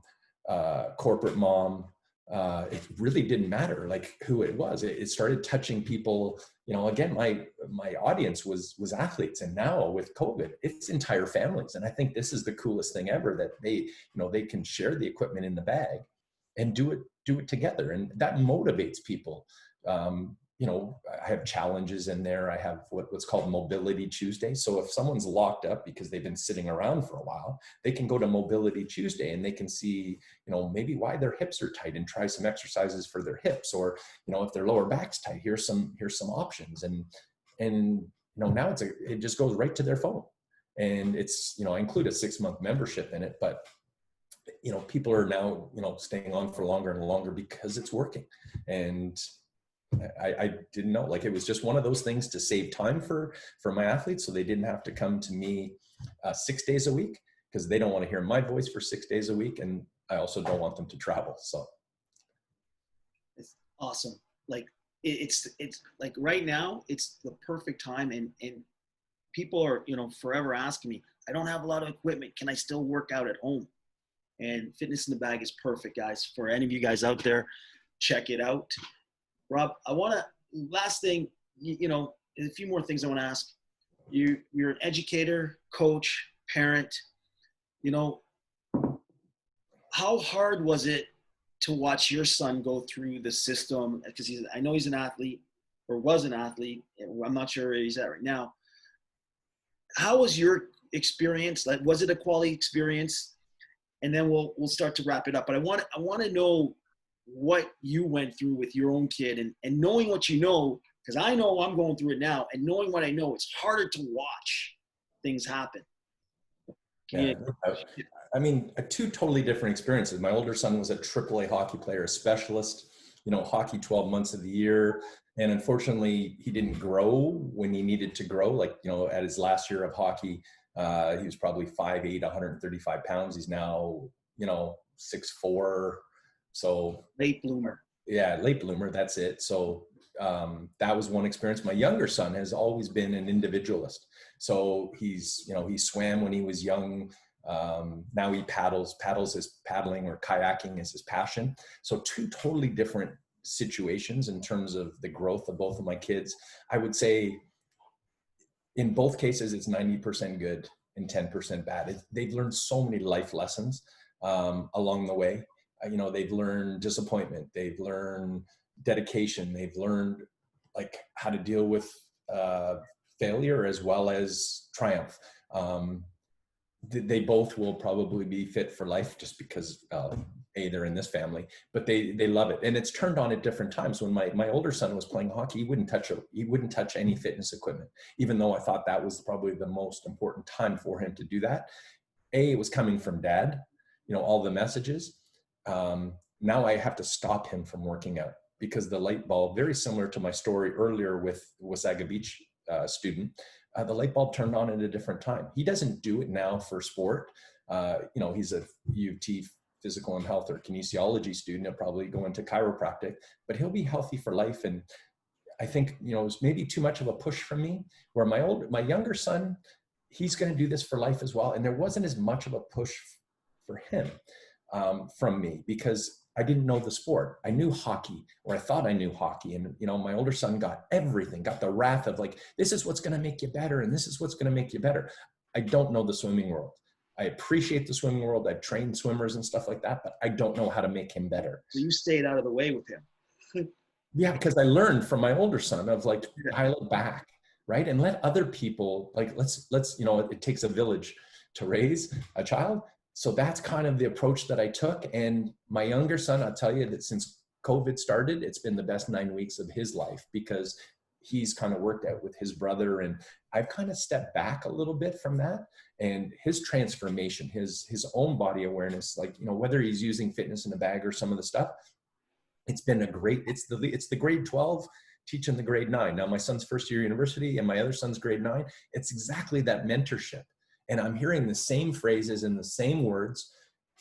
[SPEAKER 2] corporate mom. It really didn't matter like who it was. It started touching people. You know, again, my audience was athletes, and now with COVID, it's entire families. And I think this is the coolest thing ever, that they can share the equipment in the bag and do it together, and that motivates people. I have challenges in there. I have what's called Mobility Tuesday. So if someone's locked up because they've been sitting around for a while, they can go to Mobility Tuesday and they can see, maybe why their hips are tight and try some exercises for their hips, or, if their lower back's tight, here's some options. And now it just goes right to their phone. And it's, I include a 6-month membership in it, but people are now, staying on for longer and longer because it's working. And I didn't know, like, it was just one of those things to save time for my athletes, so they didn't have to come to me 6 days a week, because they don't want to hear my voice for 6 days a week. And I also don't want them to travel. So
[SPEAKER 4] it's awesome. Like it's like right now, it's the perfect time. And people are, forever asking me, I don't have a lot of equipment. Can I still work out at home? And Fitness in the Bag is perfect, guys. For any of you guys out there, check it out. Rob, last thing, a few more things I want to ask. You're an educator, coach, parent. How hard was it to watch your son go through the system? Because I know he's an athlete, or was an athlete. I'm not sure where he's at right now. How was your experience? Like, was it a quality experience? And then we'll start to wrap it up. But I want to know what you went through with your own kid, and knowing what you know, because I know I'm going through it now, and knowing what I know, it's harder to watch things happen.
[SPEAKER 2] Yeah. I mean, two totally different experiences. My older son was a AAA hockey player, a specialist, hockey 12 months of the year. And unfortunately, he didn't grow when he needed to grow. Like, at his last year of hockey, he was probably 5'8", 135 pounds. He's now, 6'4". So
[SPEAKER 4] late bloomer.
[SPEAKER 2] Yeah, late bloomer. That's it. So that was one experience. My younger son has always been an individualist. So he swam when he was young. Now he paddles is paddling, or kayaking is his passion. So two totally different situations in terms of the growth of both of my kids. I would say in both cases, it's 90% good and 10% bad. They've learned so many life lessons along the way. They've learned disappointment. They've learned dedication. They've learned like how to deal with failure as well as triumph. They both will probably be fit for life, just because they're in this family, but they love it. And it's turned on at different times. When my older son was playing hockey, he wouldn't touch any fitness equipment, even though I thought that was probably the most important time for him to do that. It was coming from dad, all the messages. Now I have to stop him from working out, because the light bulb, very similar to my story earlier with Wasaga Beach student, the light bulb turned on at a different time. He doesn't do it now for sport. He's a U of T physical and health or kinesiology student. He'll probably go into chiropractic, but he'll be healthy for life. And I think, it's maybe too much of a push from me, where my younger son, he's going to do this for life as well. And there wasn't as much of a push for him from me, because I didn't know the sport. I knew hockey, or I thought I knew hockey. And, my older son got everything, got the wrath of like, this is what's going to make you better. And this is what's going to make you better. I don't know the swimming world. I appreciate the swimming world. I've trained swimmers and stuff like that, but I don't know how to make him better.
[SPEAKER 4] So you stayed out of the way with him.
[SPEAKER 2] Yeah, because I learned from my older son of like, dial it back, right? And let other people, like, let's, it takes a village to raise a child. So that's kind of the approach that I took. And my younger son, I'll tell you that since COVID started, it's been the best 9 weeks of his life, because he's kind of worked out with his brother, and I've kind of stepped back a little bit from that. And his transformation, his own body awareness, like, whether he's using Fitness in the Bag or some of the stuff, it's been it's the grade 12 teaching the grade 9. Now my son's first year university and my other son's grade 9. It's exactly that mentorship. And I'm hearing the same phrases and the same words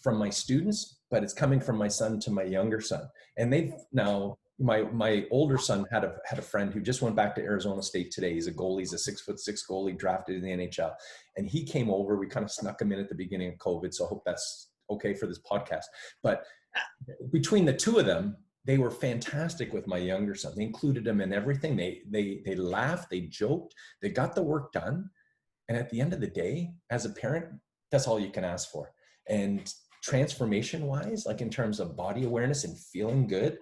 [SPEAKER 2] from my students, but it's coming from my son to my younger son. And they've now, my older son had a friend who just went back to Arizona State today. He's a goalie. He's a 6'6" goalie drafted in the NHL. And he came over. We kind of snuck him in at the beginning of COVID. So I hope that's okay for this podcast. But between the two of them, they were fantastic with my younger son. They included him in everything. They laughed, they joked, they got the work done. And at the end of the day, as a parent, that's all you can ask for. And transformation wise, like in terms of body awareness and feeling good,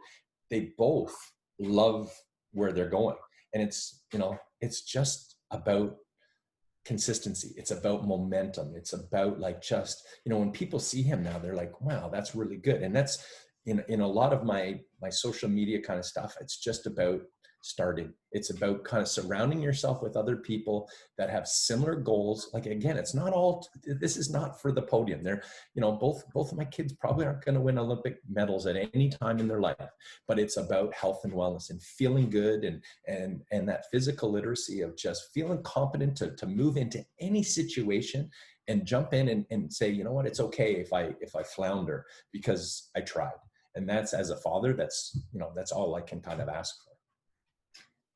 [SPEAKER 2] they both love where they're going. And it's, you know, it's just about consistency. It's about momentum. It's about like, just, you know, when people see him now, they're like, wow, that's really good. And that's in a lot of my social media kind of stuff, it's just about starting. It's about kind of surrounding yourself with other people that have similar goals. Like, again, it's not all, this is not for the podium. They're, you know, both of my kids probably aren't going to win Olympic medals at any time in their life, but it's about health and wellness and feeling good, and that physical literacy of just feeling competent to move into any situation and jump in and say, you know what, it's okay if I flounder because I tried. And that's, as a father, that's, you know, that's all I can kind of ask for.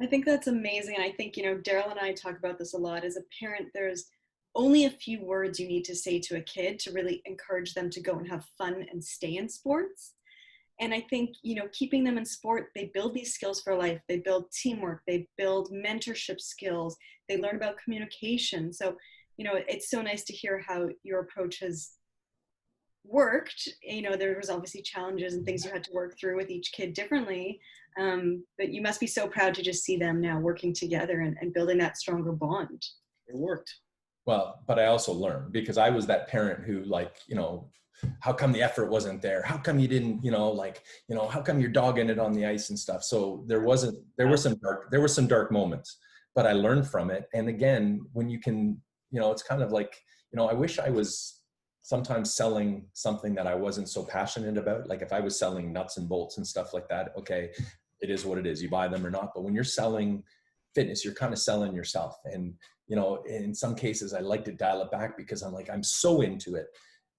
[SPEAKER 3] I think that's amazing. And I think, you know, Daryl and I talk about this a lot. As a parent, there's only a few words you need to say to a kid to really encourage them to go and have fun and stay in sports. And I think, you know, keeping them in sport, they build these skills for life. They build teamwork, they build mentorship skills, they learn about communication. So, you know, it's so nice to hear how your approach has worked. You know, there was obviously challenges and things you had to work through with each kid differently. But you must be so proud to just see them now working together and building that stronger bond.
[SPEAKER 4] It worked.
[SPEAKER 2] Well, but I also learned, because I was that parent who, like, you know, how come the effort wasn't there? How come you didn't, you know, like, you know, how come your dog ended on the ice and stuff? So there were some dark moments, but I learned from it. And again, when you can, you know, it's kind of like, you know, I wish I was sometimes selling something that I wasn't so passionate about. Like if I was selling nuts and bolts and stuff like that, okay, it is what it is. You buy them or not. But when you're selling fitness, you're kind of selling yourself. And, you know, in some cases I like to dial it back because I'm like, I'm so into it.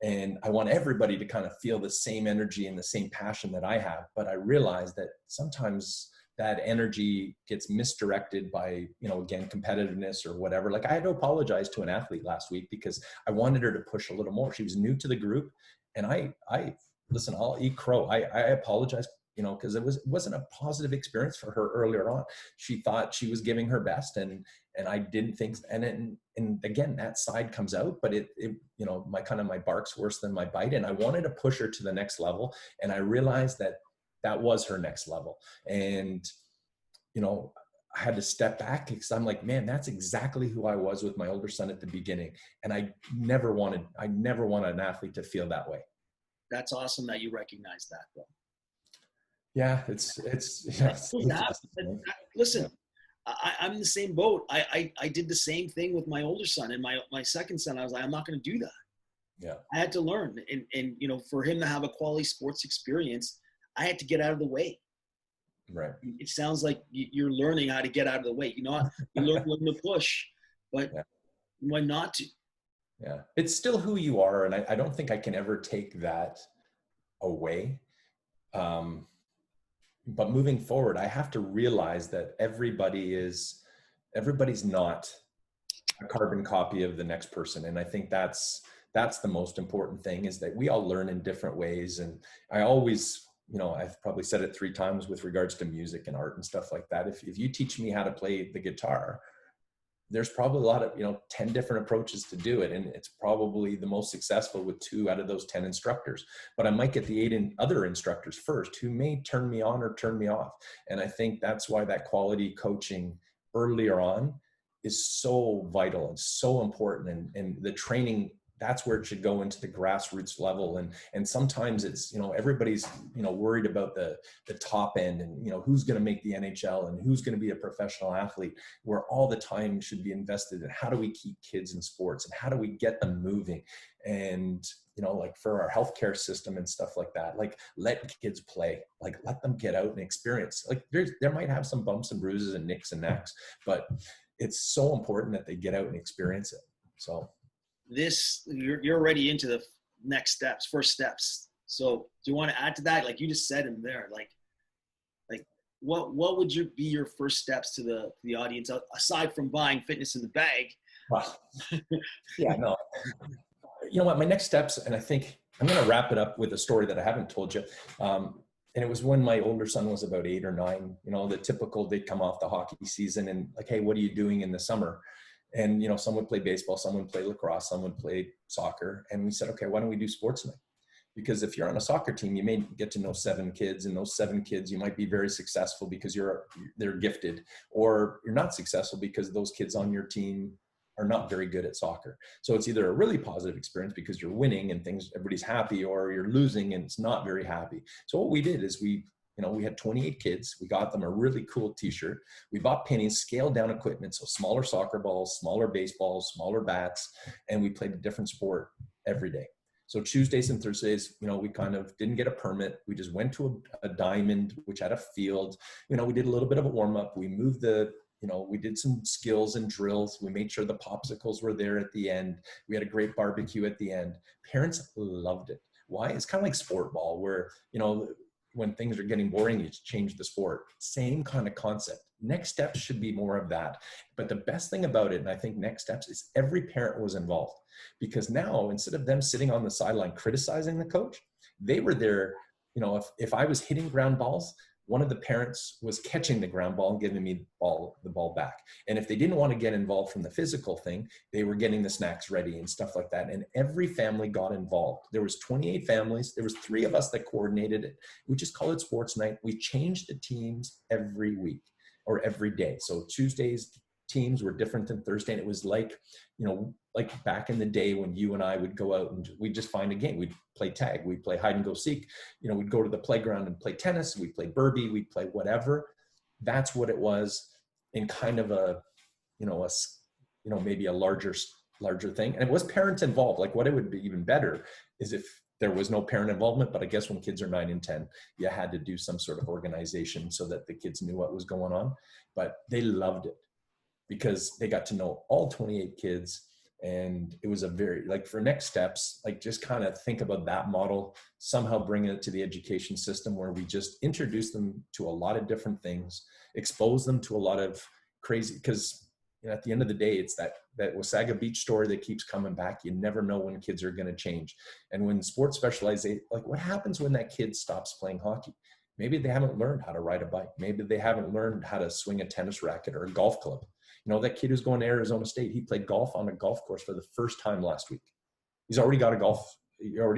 [SPEAKER 2] And I want everybody to kind of feel the same energy and the same passion that I have. But I realize that sometimes that energy gets misdirected by, you know, again, competitiveness or whatever. Like, I had to apologize to an athlete last week because I wanted her to push a little more. She was new to the group, and I listen, I'll eat crow. I apologize, you know, because it wasn't a positive experience for her earlier on. She thought she was giving her best, and I didn't think, and again, that side comes out, but it you know, my bark's worse than my bite. And I wanted to push her to the next level. And I realized that was her next level. And, you know, I had to step back because I'm like, man, that's exactly who I was with my older son at the beginning. And I never wanted an athlete to feel that way.
[SPEAKER 4] That's awesome that you recognize that, though.
[SPEAKER 2] Yeah, it's
[SPEAKER 4] listen, I'm in the same boat. I did the same thing with my older son, and my second son, I was like, I'm not going to do that.
[SPEAKER 2] Yeah.
[SPEAKER 4] I had to learn. And, you know, for him to have a quality sports experience, I had to get out of the way.
[SPEAKER 2] Right.
[SPEAKER 4] It sounds like you're learning how to get out of the way. You know, you learn when to push, but when not to.
[SPEAKER 2] Yeah. It's still who you are. And I don't think I can ever take that away. But moving forward, I have to realize that everybody's not a carbon copy of the next person. And I think that's the most important thing, is that we all learn in different ways. And I always, you know, I've probably said it 3 times with regards to music and art and stuff like that. If you teach me how to play the guitar, there's probably a lot of, you know, 10 different approaches to do it. And it's probably the most successful with 2 out of those 10 instructors. But I might get the 8 other instructors first who may turn me on or turn me off. And I think that's why that quality coaching earlier on is so vital and so important. And the training, that's where it should go, into the grassroots level. And sometimes it's, you know, everybody's, you know, worried about the top end and, you know, who's going to make the NHL and who's going to be a professional athlete, where all the time should be invested in how do we keep kids in sports and how do we get them moving. And, you know, like for our healthcare system and stuff like that, like let kids play, like let them get out and experience. Like there might have some bumps and bruises and nicks and knacks, but it's so important that they get out and experience it. So
[SPEAKER 4] you're already into the first steps. So do you want to add to that? Like you just said in there, like what would be your first steps to the audience, aside from buying Fitness in the Bag?
[SPEAKER 2] Wow. Yeah, no. You know what, my next steps, and I think I'm going to wrap it up with a story that I haven't told you. And it was when my older son was about 8 or 9, you know, the typical, they'd come off the hockey season and like, hey, what are you doing in the summer? And, you know, some would play baseball, some would play lacrosse, some would play soccer. And we said, okay, why don't we do sports night? Because if you're on a soccer team, you may get to know 7 kids, and those 7 kids, you might be very successful because they're gifted, or you're not successful because those kids on your team are not very good at soccer. So it's either a really positive experience because you're winning and everybody's happy, or you're losing and it's not very happy. So what we did is we had 28 kids. We got them a really cool t-shirt. We bought pennies, scaled down equipment. So smaller soccer balls, smaller baseballs, smaller bats, and we played a different sport every day. So Tuesdays and Thursdays, you know, we kind of didn't get a permit. We just went to a diamond, which had a field. You know, we did a little bit of a warm up. We moved we did some skills and drills. We made sure the popsicles were there at the end. We had a great barbecue at the end. Parents loved it. Why? It's kind of like sport ball where, you know, when things are getting boring, you change the sport. Same kind of concept. Next steps should be more of that. But the best thing about it, and I think next steps, is every parent was involved. Because now, instead of them sitting on the sideline criticizing the coach, they were there. You know, if I was hitting ground balls, one of the parents was catching the ground ball and giving me the ball back. And if they didn't want to get involved from the physical thing, they were getting the snacks ready and stuff like that. And every family got involved. There was 28 families. There was 3 of us that coordinated it. We just call it sports night. We changed the teams every week or every day. So Tuesdays teams were different than Thursday. And it was like, you know, like back in the day when you and I would go out and we'd just find a game. We'd play tag, we'd play hide and go seek. You know, we'd go to the playground and play tennis. We'd play Burby, we'd play whatever. That's what it was in kind of maybe a larger thing. And it was parents involved. Like what it would be even better is if there was no parent involvement, but I guess when kids are 9 and 10, you had to do some sort of organization so that the kids knew what was going on. But they loved it because they got to know all 28 kids. And it was a very, like for next steps, like just kind of think about that model, somehow bring it to the education system where we just introduce them to a lot of different things, expose them to a lot of crazy, because you know, at the end of the day, it's that Wasaga Beach story that keeps coming back. You never know when kids are going to change. And when sports specialize, like what happens when that kid stops playing hockey? Maybe they haven't learned how to ride a bike. Maybe they haven't learned how to swing a tennis racket or a golf club. You know, that kid who's going to Arizona State, he played golf on a golf course for the first time last week. He already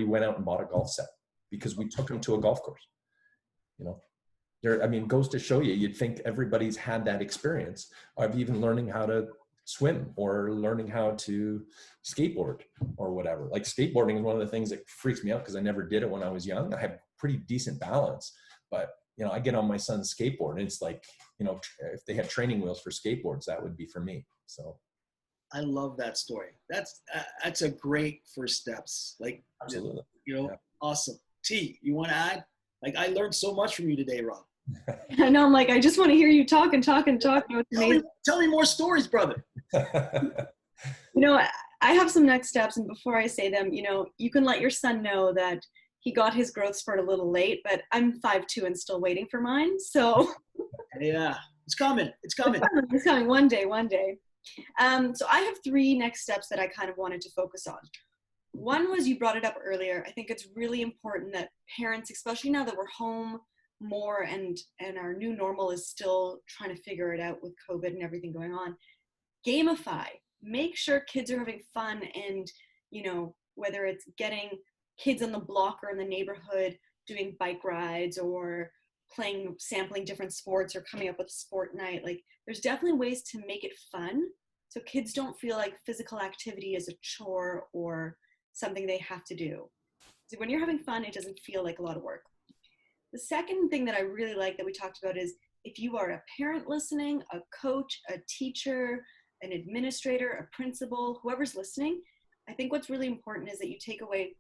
[SPEAKER 2] went out and bought a golf set because we took him to a golf course. You know, goes to show you, you'd think everybody's had that experience of even learning how to swim or learning how to skateboard or whatever. Like skateboarding is one of the things that freaks me out because I never did it when I was young. I have pretty decent balance, but you know, I get on my son's skateboard and it's like, you know, if they had training wheels for skateboards, that would be for me. So
[SPEAKER 4] I love that story. That's a great first steps. Like,
[SPEAKER 2] absolutely,
[SPEAKER 4] you know, yeah. Awesome. T, you want to add? Like, I learned so much from you today, Rob.
[SPEAKER 3] I know. I'm like, I just want to hear you talk and talk and talk. You know,
[SPEAKER 4] tell me more stories, brother.
[SPEAKER 3] You know, I have some next steps, and before I say them, you know, you can let your son know that he got his growth spurt a little late, but I'm 5'2" and still waiting for mine. So
[SPEAKER 4] yeah, it's coming. It's coming.
[SPEAKER 3] It's coming one day. So I have 3 next steps that I kind of wanted to focus on. One was, you brought it up earlier. I think it's really important that parents, especially now that we're home more and our new normal is still trying to figure it out with COVID and everything going on, gamify. Make sure kids are having fun, and, you know, whether it's getting kids on the block or in the neighborhood doing bike rides or sampling different sports or coming up with a sport night. Like, there's definitely ways to make it fun so kids don't feel like physical activity is a chore or something they have to do. So when you're having fun, it doesn't feel like a lot of work. The second thing that I really like that we talked about is, if you are a parent listening, a coach, a teacher, an administrator, a principal, whoever's listening, I think what's really important is that you take away,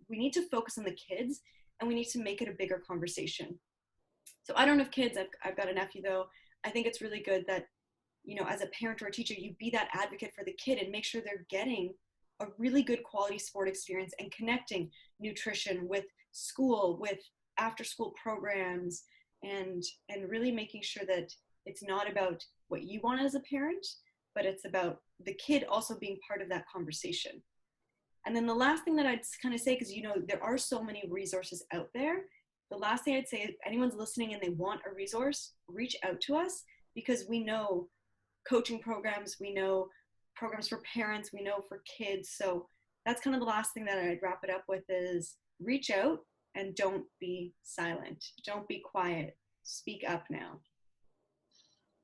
[SPEAKER 3] we need to focus on the kids and we need to make it a bigger conversation. So I don't have kids. I've got a nephew though. I think it's really good that, you know, as a parent or a teacher, you be that advocate for the kid and make sure they're getting a really good quality sport experience and connecting nutrition with school, with after school programs, and really making sure that it's not about what you want as a parent, but it's about the kid also being part of that conversation. And then the last thing that I'd kind of say, because, you know, there are so many resources out there. The last thing I'd say, if anyone's listening and they want a resource, reach out to us, because we know coaching programs, we know programs for parents, we know for kids. So that's kind of the last thing that I'd wrap it up with is reach out and don't be silent. Don't be quiet. Speak up now.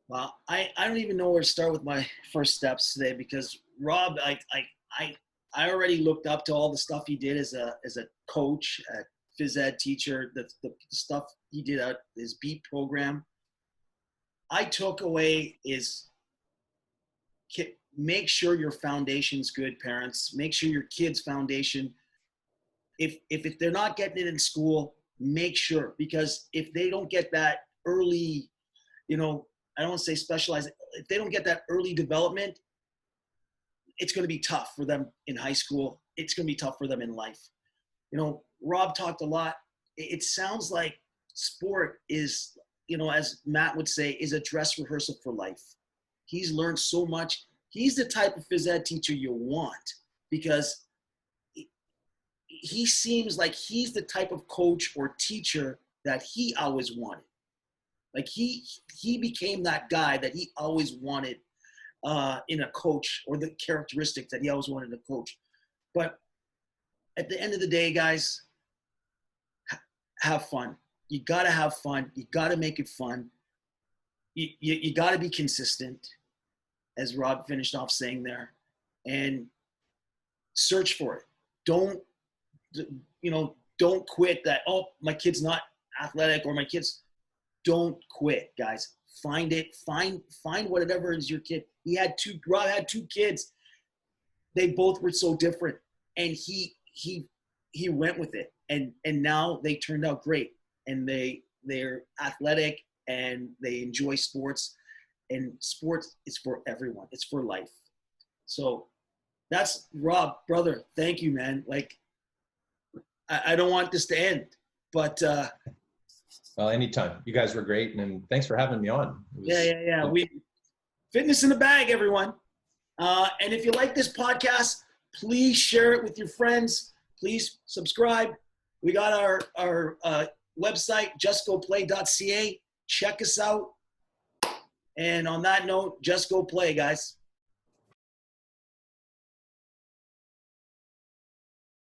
[SPEAKER 4] Well, I don't even know where to start with my first steps today, because Rob, I already looked up to all the stuff he did as a coach, a Phys Ed teacher, the stuff he did at his BEAT program. I took away is make sure your foundation's good, parents. Make sure your kids' foundation, if they're not getting it in school, make sure, because if they don't get that early, you know, I don't want to say specialized, if they don't get that early development, it's going to be tough for them in high school. It's going to be tough for them in life. You know, Rob talked a lot. It sounds like sport is, you know, as Matt would say, is a dress rehearsal for life. He's learned so much. He's the type of phys ed teacher you want, because he seems like he's the type of coach or teacher that he always wanted. Like he became that guy that he always wanted in a coach, or the characteristics that he always wanted in a coach. But at the end of the day, guys, have fun. You got to have fun. You got to make it fun. You got to be consistent, as Rob finished off saying there, and search for it. Don't quit that, oh, my kid's not athletic, or my kid's, don't quit, guys. Find it. Find whatever is your kid. Rob had two kids. They both were so different, and he went with it, and now they turned out great, and they're athletic, and they enjoy sports, and sports is for everyone. It's for life. So that's Rob, brother. Thank you, man. Like, I don't want this to end, but
[SPEAKER 2] well, anytime. You guys were great, and thanks for having me on.
[SPEAKER 4] Yeah. We fitness in the bag, everyone. And if you like this podcast, please share it with your friends. Please subscribe. We got our website, justgoplay.ca. Check us out. And on that note, just go play, guys.